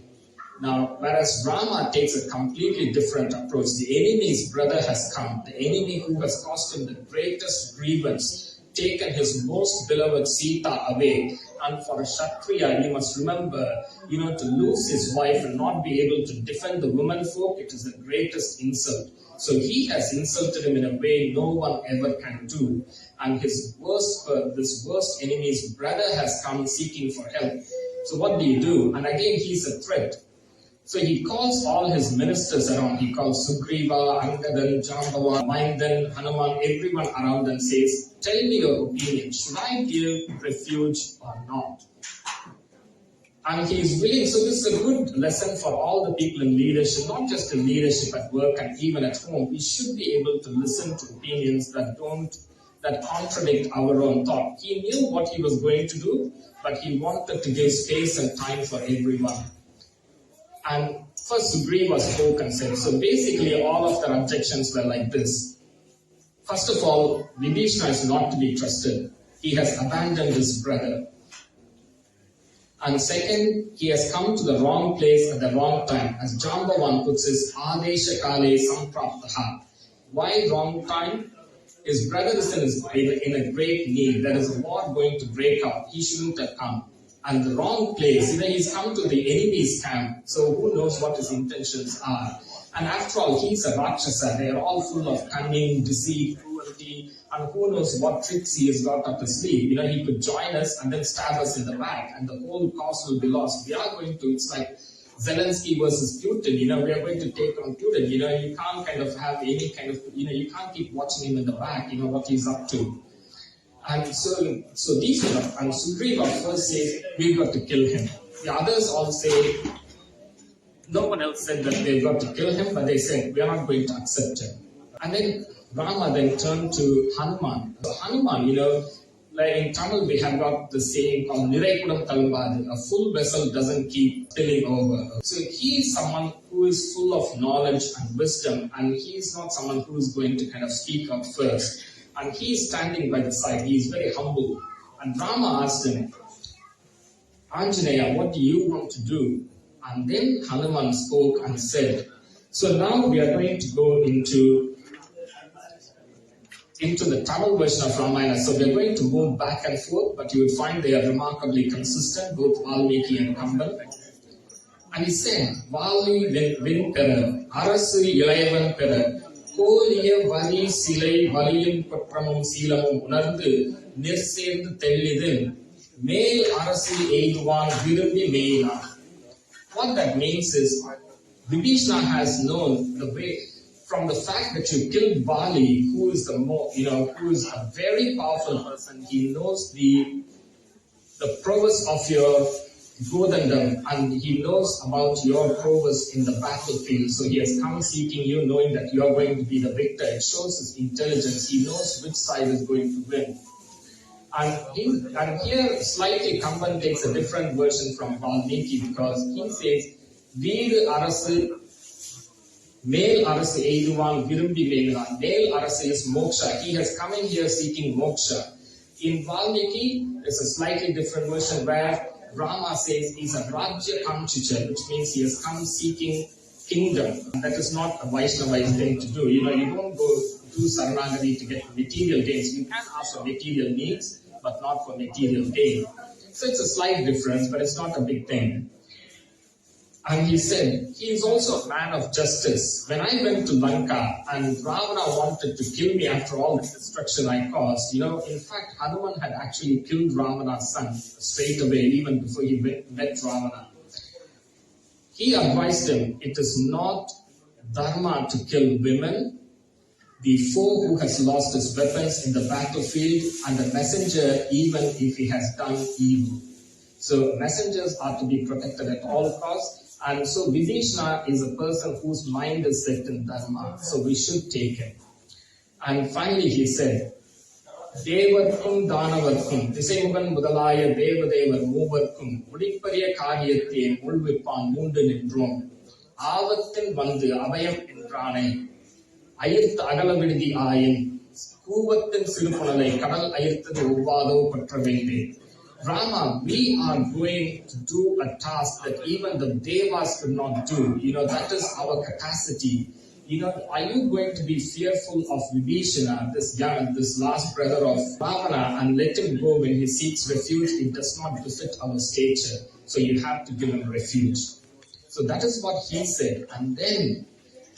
Now, whereas Rama takes a completely different approach. The enemy's brother has come. The enemy who has caused him the greatest grievance, taken his most beloved Sita away. And for a Kshatriya, you must remember, to lose his wife and not be able to defend the women folk, it is the greatest insult. So he has insulted him in a way no one ever can do. And this worst enemy's brother has come seeking for help. So what do you do? And again, he's a threat. So he calls all his ministers around. He calls Sugriva, Angadan, Jambavan, Maindan, Hanuman, everyone around and says, tell me your opinion. Should I give refuge or not? And he is willing. So this is a good lesson for all the people in leadership, not just in leadership at work and even at home. We should be able to listen to opinions that contradict our own thought. He knew what he was going to do, but he wanted to give space and time for everyone. And first Sugriva spoke and said, so basically all of their objections were like this. First of all, Vibeeshna is not to be trusted. He has abandoned his brother. And second, he has come to the wrong place at the wrong time. As Jambavan puts his Adesha Kale Sampraptaha. Why wrong time? His brother is in a great need. There is a war going to break out. He shouldn't have come. And the wrong place, he's come to the enemy's camp, so who knows what his intentions are. And after all, he's a Rakshasa, they are all full of cunning, deceit, cruelty, and who knows what tricks he has got up his sleeve. He could join us and then stab us in the back, and the whole cause will be lost. We are going to, it's like Zelensky versus Putin, we are going to take on Putin. You can't kind of have any kind of, you can't keep watching him in the back, what he's up to. And so these are, and Sugriva first says, we've got to kill him. The others all say, no one else said that they've got to kill him, but they said, we are not going to accept him. And then Rama then turned to Hanuman. So Hanuman, like in Tamil we have got the saying called Niraikudam Talambadu, a full vessel doesn't keep spilling over. So he is someone who is full of knowledge and wisdom, and he is not someone who is going to kind of speak up first. And he is standing by the side. He is very humble. And Rama asked him, Anjaneya, what do you want to do? And then Hanuman spoke and said, so now we are going to go into into the Tamil version of Ramayana. So we're going to move back and forth, but you will find they are remarkably consistent, both Valmiki and Kamban. And he said, Vali win pera, Arasu Ilayavan pera, Koliya Vali Silai Valiyum Patramum Silamum Unardu, Nirsend Tellidin, Male Arasu Aidwan Virumbi Meina. What that means is, Vibeeshna has known the way, from the fact that you killed Bali, who is who is a very powerful person. He knows the prowess of your Godandam, and he knows about your prowess in the battlefield. So he has come seeking you, knowing that you are going to be the victor. It shows his intelligence. He knows which side is going to win. And here, slightly, Kamban takes a different version from Valmiki, because he says, Veeru Arasu, Male Arasu Eiduvan Virumbi Megana. Male Arasu is moksha. He has come in here seeking moksha. In Valmiki, there's a slightly different version where Rama says he's a Rajya Kamchicha, which means he has come seeking kingdom. That is not a Vaishnavite thing to do. You don't go do Saranagati to get material gains. You can ask for material needs, but not for material gain. So it's a slight difference, but it's not a big thing. And he said, he is also a man of justice. When I went to Lanka and Ravana wanted to kill me after all the destruction I caused, in fact, Hanuman had actually killed Ravana's son straight away, even before he met Ravana. He advised him, it is not dharma to kill women, the foe who has lost his weapons in the battlefield, and the messenger, even if he has done evil. So messengers are to be protected at all costs. And so Vibeeshna is a person whose mind is set in dharma. So we should take him. And finally he said, Devarkum Danavarkum, Disemugan Mudalaya Devadevar Movarkum, Mudipariya Kariyathe Mulvipan Mundan Indrum, Avathin Vandu Abayam Indrane, Ayirth Agalavidhi Ayin, Kuvathin Silupunale, Kadal Ayirth Uvado Patravende. Rama, we are going to do a task that even the Devas could not do. That is our capacity. Are you going to be fearful of Vibeeshna, this last brother of Ravana, and let him go when he seeks refuge? It does not befit our stature. So you have to give him refuge. So that is what he said. And then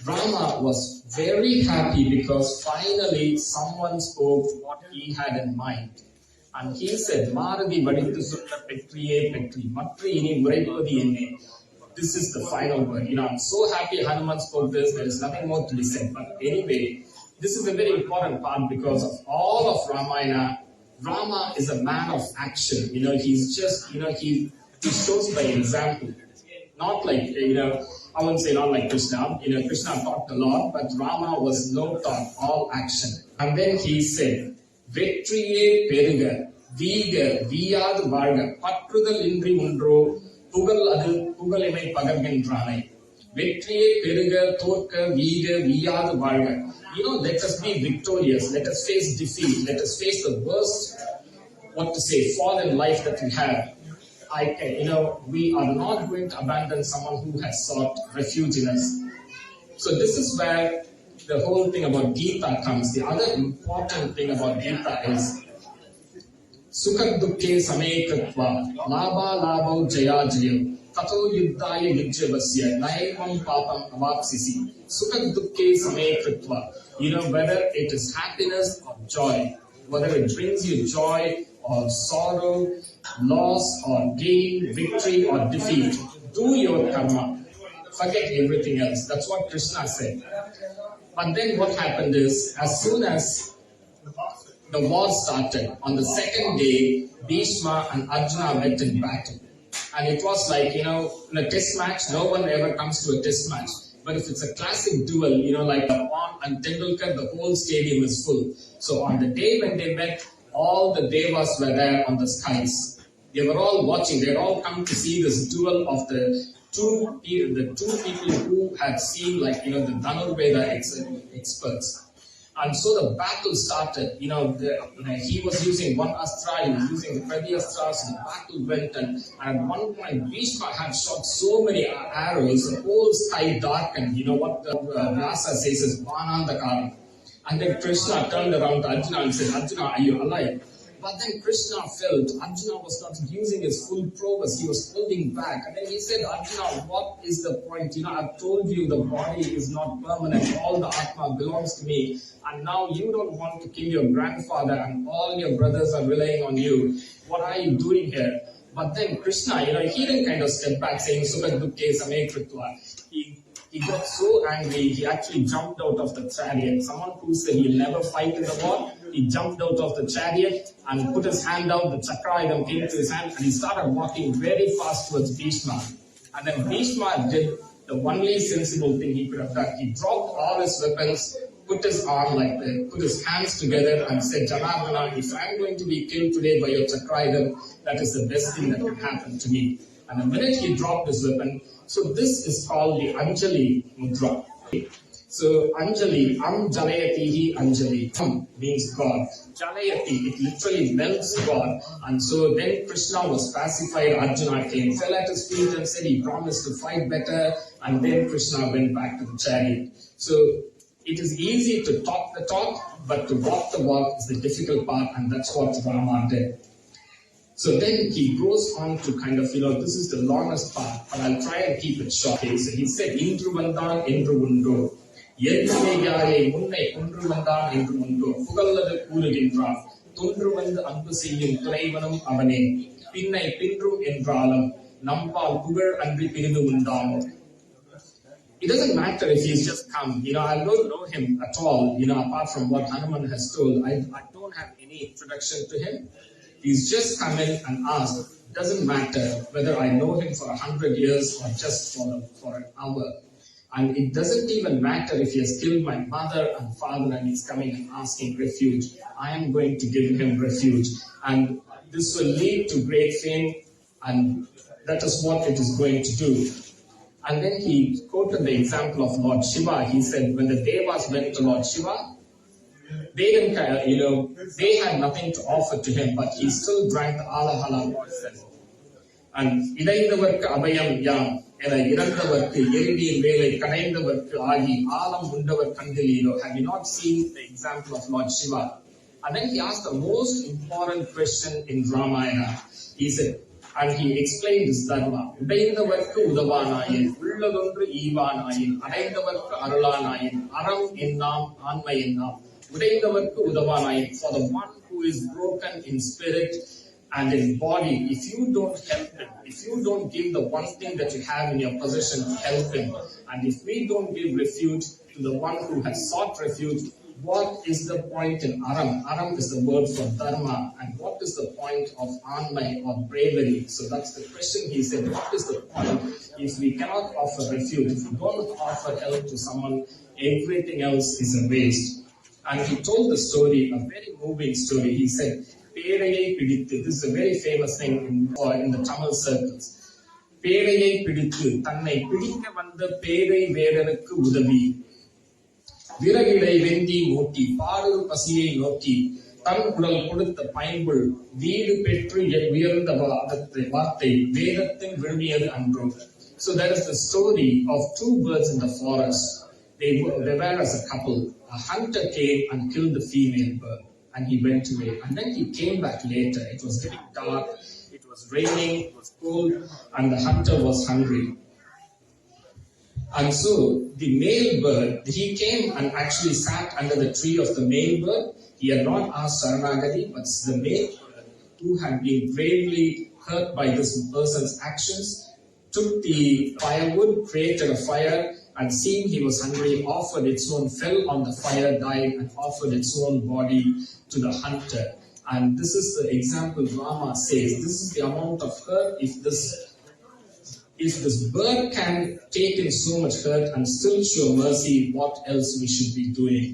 Rama was very happy because finally someone spoke what he had in mind. And he said, Maradi Vadithu Sutta Petriye Petri, Matri Ini Muraipadi Enne. This is the final word. I'm so happy Hanuman spoke this. There is nothing more to be said. But anyway, this is a very important part because of all of Ramayana. Rama is a man of action. He's just, he shows by example. Not like, I wouldn't say not like Krishna. Krishna taught the Lord, but Rama was no taught, all action. And then he said, Vetriye Peruga, Viga, Viyad Varga, Patrudal Indri Mundro, Pugal Adu, Pugalemai Pagargendrane. Vetriye Peruga, Torka, Viga, Viyad Varga. Let us be victorious, let us face defeat, let us face the worst, fall in life that we have. We are not going to abandon someone who has sought refuge in us. So this is where the whole thing about Gita comes. The other important thing about Gita is Sukha Dukkhe Samekatva, Labha Labha Jaya Jaya, Tato Yuddhaya Yujyavasya, Naivam Papam Avaksisi. Sukha Dukkhe Samekatva. Whether it is happiness or joy, whether it brings you joy or sorrow, loss or gain, victory or defeat, do your karma. Forget everything else. That's what Krishna said. But then what happened is, as soon as the war started, on the second day, Bhishma and Arjuna met in battle. And it was like, in a test match, no one ever comes to a test match. But if it's a classic duel, like Wan and Tendulkar, the whole stadium is full. So on the day when they met, all the devas were there on the skies. They were all watching. They had all come to see this duel of the two people who had seen, the Dhanurveda experts. And so the battle started. He was using one astra, he was using the Pradi astra, so the battle went. And at one point, Bhishma had shot so many arrows, the whole sky darkened. What the Vyasa says is Vanandakaram. And then Krishna turned around to Arjuna and said, Arjuna, are you alive? But then Krishna felt Arjuna was not using his full prowess. He was holding back. And then he said, Arjuna, what is the point? I've told you the body is not permanent. All the Atma belongs to me. And now you don't want to kill your grandfather and all your brothers are relying on you. What are you doing here? But then Krishna, he didn't kind of step back saying, Sukha Dukke Same Kritva. He got so angry, he actually jumped out of the chariot. Someone who said he'll never fight in the war, he jumped out of the chariot and put his hand out, the chakra came to his hand, and he started walking very fast towards Bhishma. And then Bhishma did the only sensible thing he could have done. He dropped all his weapons, put his arm like that, put his hands together and said, Janardana, if I'm going to be killed today by your chakra, that is the best thing that can happen to me. And the minute he dropped his weapon, so this is called the Anjali Mudra. So Anjali, Jalayatihi Anjali, means God. Jalayati, it literally melts God. And so then Krishna was pacified, Arjuna came, fell at his feet and said he promised to fight better. And then Krishna went back to the chariot. So it is easy to talk the talk, but to walk the walk is the difficult part, and that's what Rama did. So then he goes on to kind of, this is the longest part, but I'll try and keep it short. Okay, so he said, Indru Vandan, Indru Undo. Yendriyare, Munne, Kundru Vandan, Indru Undo. Pugallada Kurugindra. Tundru Vand Ambusiyum, Traivanum Avane. Pinnai Pindru Endralam. Nampal Pugar Andri Piridu Undam. It doesn't matter if he's just come. I don't know him at all, apart from what Hanuman has told. I don't have any introduction to him. He's just come in and asked. Doesn't matter whether I know him for 100 years or just for an hour. And it doesn't even matter if he has killed my mother and father and he's coming and asking refuge. I am going to give him refuge. And this will lead to great fame, and that is what it is going to do. And then he quoted the example of Lord Shiva. He said, when the Devas went to Lord Shiva, they didn't, they had nothing to offer to him, but he still drank the Alahala poison. And Idaidavarka Abhayam Yam, and Irandavarka, Yeridi Vele, Kanaindavarka Agi, Alam Mundavar Kandililo. Have you not seen the example of Lord Shiva? And then he asked the most important question in Ramayana. He said, and he explained this dharma. Udaindavarku udavanayin, ulladondru ivanayin, adaindavarku arulanayin, aram ennam, anma ennam. Udaindavarku udavanayin, for the one who is broken in spirit and in body, if you don't help him, if you don't give the one thing that you have in your possession to help him, and if we don't give refuge to the one who has sought refuge, what is the point in Aram? Aram is the word for dharma. And what is the point of anmai or bravery? So that's the question. He said, what is the point if we cannot offer refuge? If we don't offer help to someone, everything else is a waste. And he told the story, a very moving story. He said, Perayai Pidithu. This is a very famous thing in the Tamil circles. Perayai Pidithu. Tannai Pidikka Vanda Perai Vedanukku Udavi. விறகிடை வெந்தி மூட்டி பாடல் பசியை நோக்கி தன் குடல் கொடுத்த பயன்புள் வீடு பெற்று உயர்ந்த வார்த்தை வேதத்தின் விழுமியது அன்றோ. So there is the story of two birds in the forest. They were as a couple. A hunter came and killed the female bird and he went away. And then he came back later. It was getting dark, it was raining, it was cold, and the hunter was hungry. And so the male bird, he came and actually sat under the tree of the male bird. He had not asked Saranagati, but the male bird, who had been gravely hurt by this person's actions, took the firewood, created a fire, and seeing he was hungry, offered its own, fell on the fire, died, and offered its own body to the hunter. And this is the example Rama says. This is the amount of hurt if this bird can take in so much hurt and still show mercy, what else we should be doing?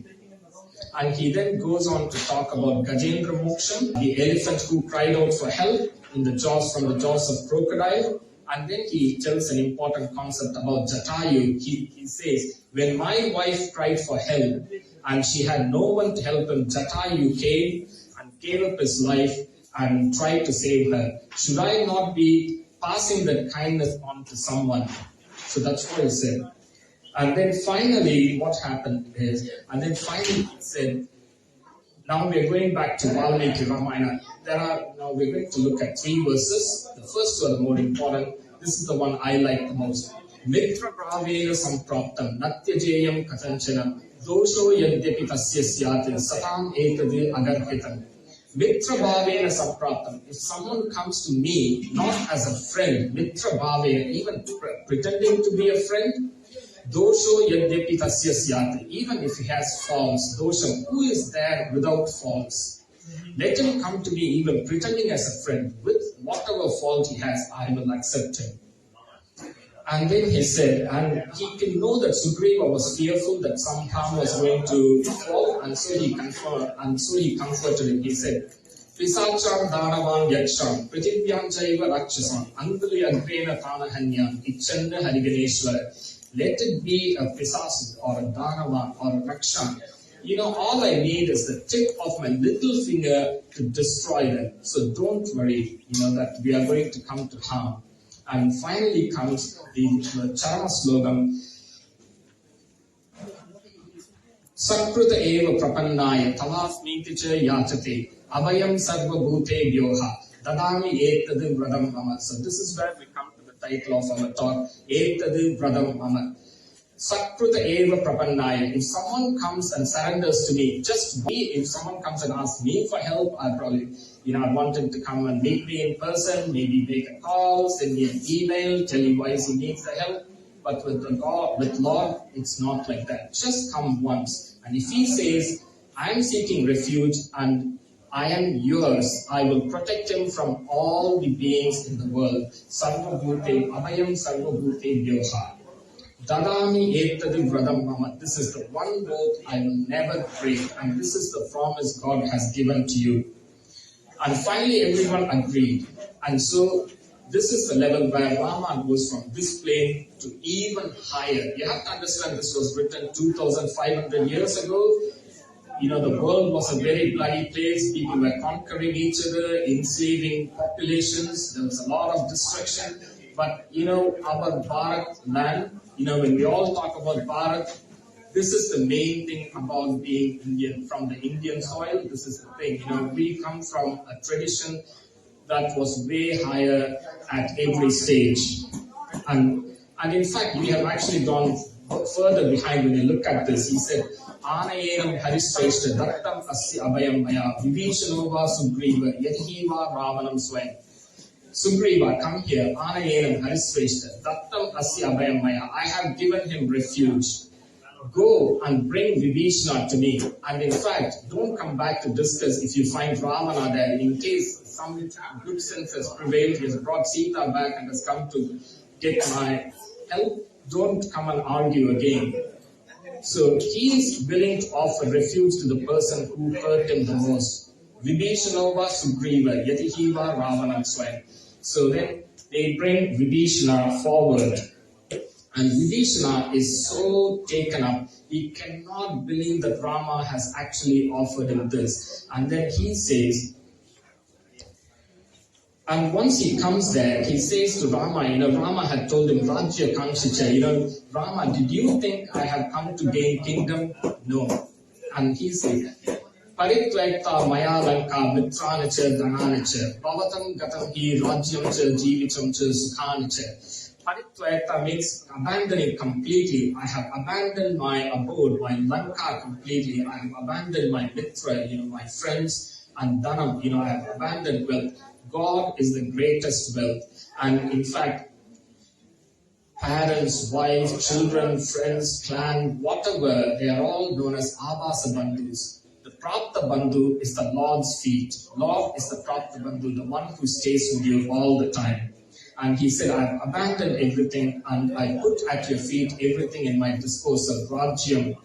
And he then goes on to talk about Gajendra Moksham, the elephant who cried out for help from the jaws of crocodile. And then he tells an important concept about Jatayu. He says, when my wife cried for help and she had no one to help him, Jatayu came and gave up his life and tried to save her. Should I not be passing that kindness on to someone? So that's what he said. And then finally, what happened is, he said, now we're going back to Valmiki Ramayana. Now we're going to look at 3 verses. The first two are the more important. This is the one I like the most. Mitra pravena sampraptam natyajeyam katanchana dosho yadyapi tasya syat satam etad agarhitam. Mitra bhavena sampraptam. If someone comes to me not as a friend, mitra bhavena, even pretending to be a friend, dosho yadyapi tasya syat, even if he has faults, dosha, who is there without faults? Let him come to me even pretending as a friend, with whatever fault he has, I will accept him. And then he said, and he can know that Sugriva was fearful that some harm was going to fall, and so he comforted him. He said, Pisacham Danavan Yaksham, Pritibhyam Chaiva Rakshasam, Anguli Agrena Tanahanyam, Ichanna Hariganeshwara. Let it be a Pisas or a Danavan or a Raksham. All I need is the tip of my little finger to destroy them. So don't worry, that we are going to come to harm. And finally comes the Charama Slokam. Sakruta eva prapannaya tavasmiti cha yachate avayam sarva bhute vyoha dadami etad vratham mama. So this is where we come to the title of our talk, Etad Vratham Mama. Sakruta eva prapannaya. If someone comes and surrenders to me, just me, if someone comes and asks me for help, I'll probably, I want him to come and meet me in person, maybe make a call, send me an email, tell you why he needs the help. But with Lord, it's not like that. Just come once. And if he says, I am seeking refuge and I am yours, I will protect him from all the beings in the world. Sarva bhute, abhayam sarva bhute vyoha. Dadami Etad Vratham Mama. This is the one oath I will never break, and this is the promise God has given to you. And finally, everyone agreed. And so, this is the level where Rama goes from this plane to even higher. You have to understand this was written 2,500 years ago. The world was a very bloody place. People were conquering each other, enslaving populations. There was a lot of destruction. But, our Bharat land, when we all talk about Bharat, this is the main thing about being Indian. From the Indian soil, this is the thing. We come from a tradition that was way higher at every stage. And in fact, we have actually gone further behind when you look at this. He said, Anayenam Harishreshta Dattam Asya Abhayam Maya Vibeeshna Sugriva Yadihiva Ravanam Swayam. Sugriva, come here. Anayenam Harishreshta Dattam Asya Abhayam Maya. I have given him refuge. Go and bring Vibeeshna to me. And in fact, don't come back to discuss if you find Ravana there. In case some good sense has prevailed, he has brought Sita back and has come to get my help, don't come and argue again. So he is willing to offer refuge to the person who hurt him the most. Vibeeshna Sugriva Yatihiva Ravanam Swayam. So then they bring Vibeeshna forward. And Vibeeshna is so taken up, he cannot believe that Rama has actually offered him this. And then he says, and once he comes there, he says to Rama, Rama had told him, Rajya Kanshicha, Rama, did you think I have come to gain kingdom? No. And he says, Paritvaita Maya Lanka Mitranacha Dhananacha Bhavatam Gatam Hi Rajyam Cha Jeevitam Cha Sukhanacha. Paritvaita means abandoning completely. I have abandoned my abode, my Lanka completely. I have abandoned my mitra, my friends, and dhanam, I have abandoned wealth. God is the greatest wealth. And in fact, parents, wife, children, friends, clan, whatever, they are all known as Abhasa Bandhus. The Prapta Bandhu is the Lord's feet. Lord is the Prapta Bandhu, the one who stays with you all the time. And he said, I have abandoned everything and I put at your feet everything in my disposal. Rajyam,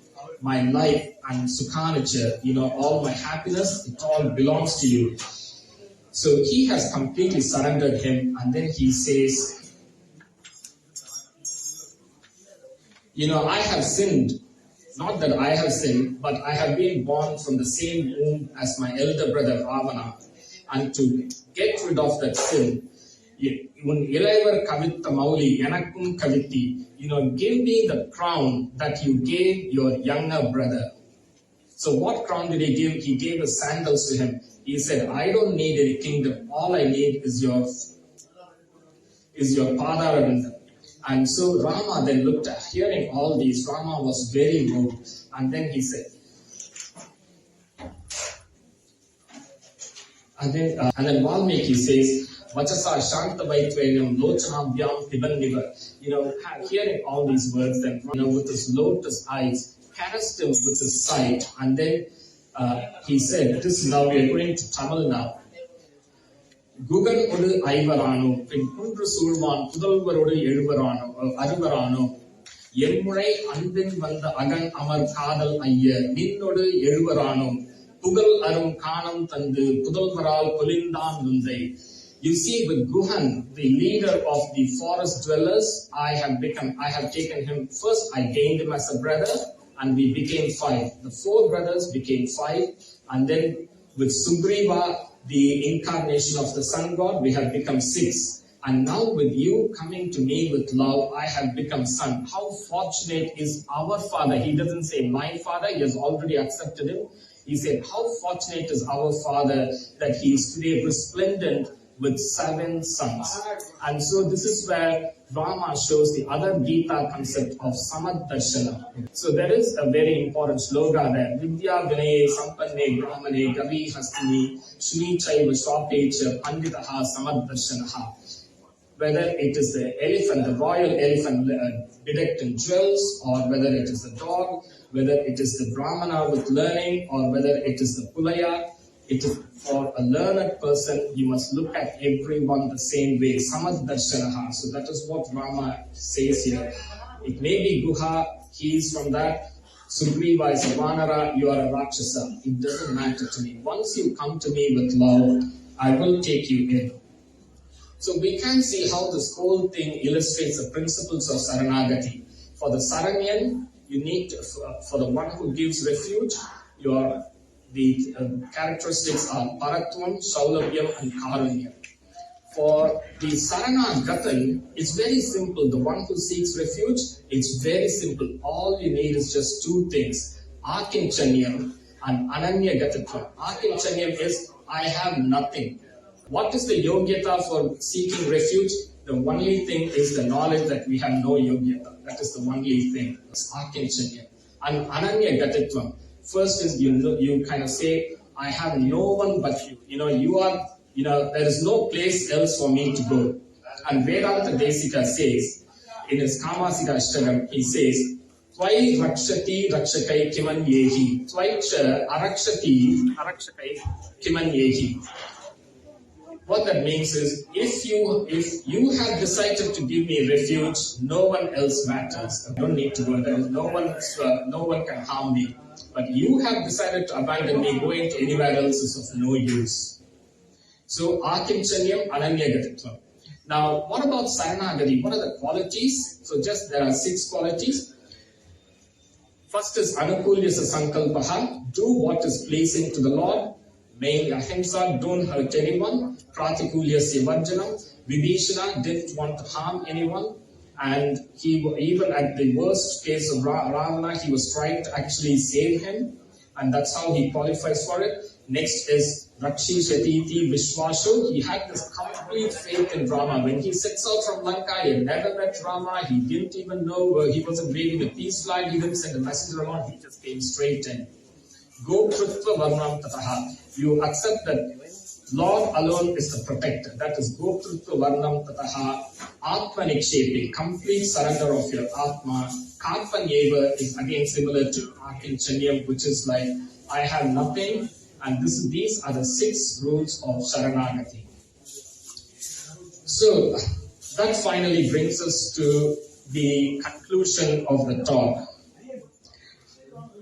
my life, and Sukhanacha, all my happiness, it all belongs to you. So he has completely surrendered him, and then he says, I have sinned. Not that I have sinned, but I have been born from the same womb as my elder brother Ravana. And to get rid of that sin, உன் இளையவர் கவித்த மௌலி எனக்கும் கவித்தி. Give me the crown that you gave your younger brother. So what crown did he give? He gave the sandals to him. He said, I don't need any kingdom. All I need is your Padaravindam. And so Rama then looked at, hearing all these, Rama was very moved. And then he said, and then Valmiki says, Vachasa Shanta Vaitvenyam Lochanabhyam Pibanniva. Hearing all these words, then with his lotus eyes, caressed him with his sight, and then he said, now we are going to Tamil now. Gugan odu aivarano, pin kundru sulvan pudalvarodu aruvarano, எம்முறை அன்பின் வந்த அகன் அமர் காதல் ஐய நின்னொடு எழுவரானோ புகழ் அரும் காணம் தந்து புதல்வரால் பொலிந்தான் நுந்தை. You see, with Guhan, the leader of the forest dwellers, I have taken him. First, I gained him as a brother, and we became 5. The 4 brothers became 5, and then with Sugriva, the incarnation of the sun god, we have become 6. And now with you coming to me with love, I have become son. How fortunate is our father. He doesn't say my father, he has already accepted him. He said, how fortunate is our father that he is today resplendent with 7 sons. And so this is where Rama shows the other Gita concept of Samaddarshana. So there is a very important sloga there. Vidya Vinaye Sampanne Brahmane Gavi Hastini Shri Chaiva Swapecha Panditaha Samaddarshanaha. Whether it is the elephant, the royal elephant bedecked in jewels, or whether it is the dog, whether it is the Brahmana with learning, or whether it is the Pulaya, it is for a learned person, you must look at everyone the same way. Samaddarshanaha. So that is what Rama says here. It may be Guha, he is from that. Sugriva is a Vanara, you are a Rakshasa. It doesn't matter to me. Once you come to me with love, I will take you in. So we can see how this whole thing illustrates the principles of Saranagati. For the Saranyan, you need to, for the one who gives refuge, the characteristics are Paratvam, Saulabhyam and Karunyam. For the Saranagatan, it's very simple. The one who seeks refuge, it's very simple. All you need is just 2 things. Akinchanyam and Ananya Gatatvam. Akinchanyam is, I have nothing. What is the yogyata for seeking refuge? The only thing is the knowledge that we have no yogyata. That is the only thing. It's Akinchanyam. And Ananya Gatatvam. First is you kind of say, I have no one but you. There is no place else for me to go. And Vedanta Desika says, in his Kamasika Ashtagam, he says, Tvai rakshati rakshakai kiman yehi. Tvaicha arakshati arakshakai kiman yehi. What that means is, if you have decided to give me refuge, no one else matters. I don't need to go there. No one can harm me. But you have decided to abandon me. Going to anywhere else is of no use. So, Akinchanyam Ananyagatitvam. Now, what about Saranagati? What are the qualities? So, there are 6 qualities. First is Anukulyasa Sankalpaha. Do what is pleasing to the Lord. Main ahimsa, don't hurt anyone. Pratikulyasya Varjanam. Vibeeshna didn't want to harm anyone. And he, even at the worst case of Ravana, he was trying to actually save him. And that's how he qualifies for it. Next is Rakshi Shatiti Vishwashu. He had this complete faith in Rama. When he sets out from Lanka, he had never met Rama. He didn't even know, he wasn't waving a peace flag. He didn't send a messenger along. He just came straight in. Go Prutva Varnam Tataha. You accept that Lord alone is the protector. That is Gotrutva Varnam Tataha Atma Nikshepi, complete surrender of your Atma. Karpanyeva is again similar to Akinchanyam, which is like, I have nothing, and these are the 6 rules of Saranagati. So that finally brings us to the conclusion of the talk.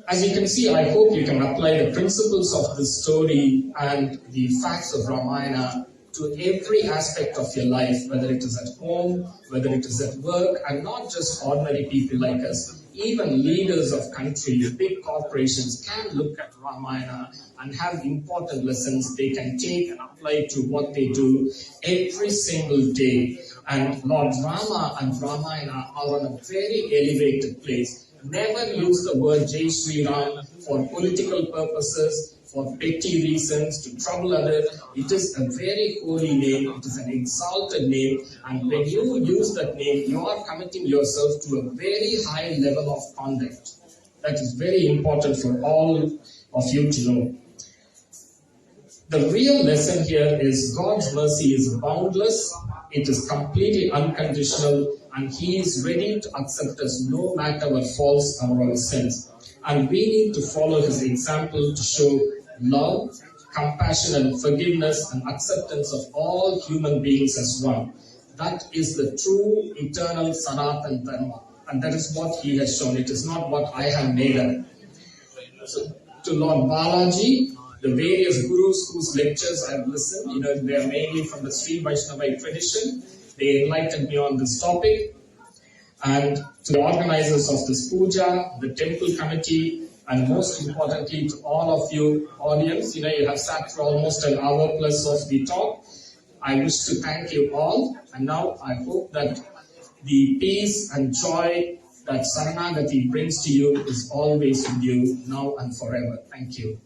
As you can see, I hope you can apply the principles of this story and the facts of Ramayana to every aspect of your life, whether it is at home, whether it is at work, and not just ordinary people like us. even leaders of countries, big corporations can look at Ramayana and have important lessons they can take and apply to what they do every single day. And Lord Rama and Ramayana are on a very elevated place. Never use the word Jai Sri Ram for political purposes, for petty reasons, to trouble others. It is a very holy name, it is an exalted name, and when you use that name, you are committing yourself to a very high level of conduct. That is very important for all of you to know. The real lesson here is God's mercy is boundless, it is completely unconditional, and He is ready to accept us no matter our faults or our sins. And we need to follow His example to show love, compassion and forgiveness and acceptance of all human beings as one. That is the true eternal sanatan dharma, and that is what He has shown. It is not what I have made up. So, to Lord Balaji, the various gurus whose lectures I have listened, they are mainly from the Sri Vaishnavite tradition. They enlightened me on this topic. And to the organizers of this puja, the temple committee, and most importantly to all of you audience, you have sat through almost an hour plus of the talk. I wish to thank you all, and now I hope that the peace and joy that Saranagati brings to you is always with you now and forever. Thank you.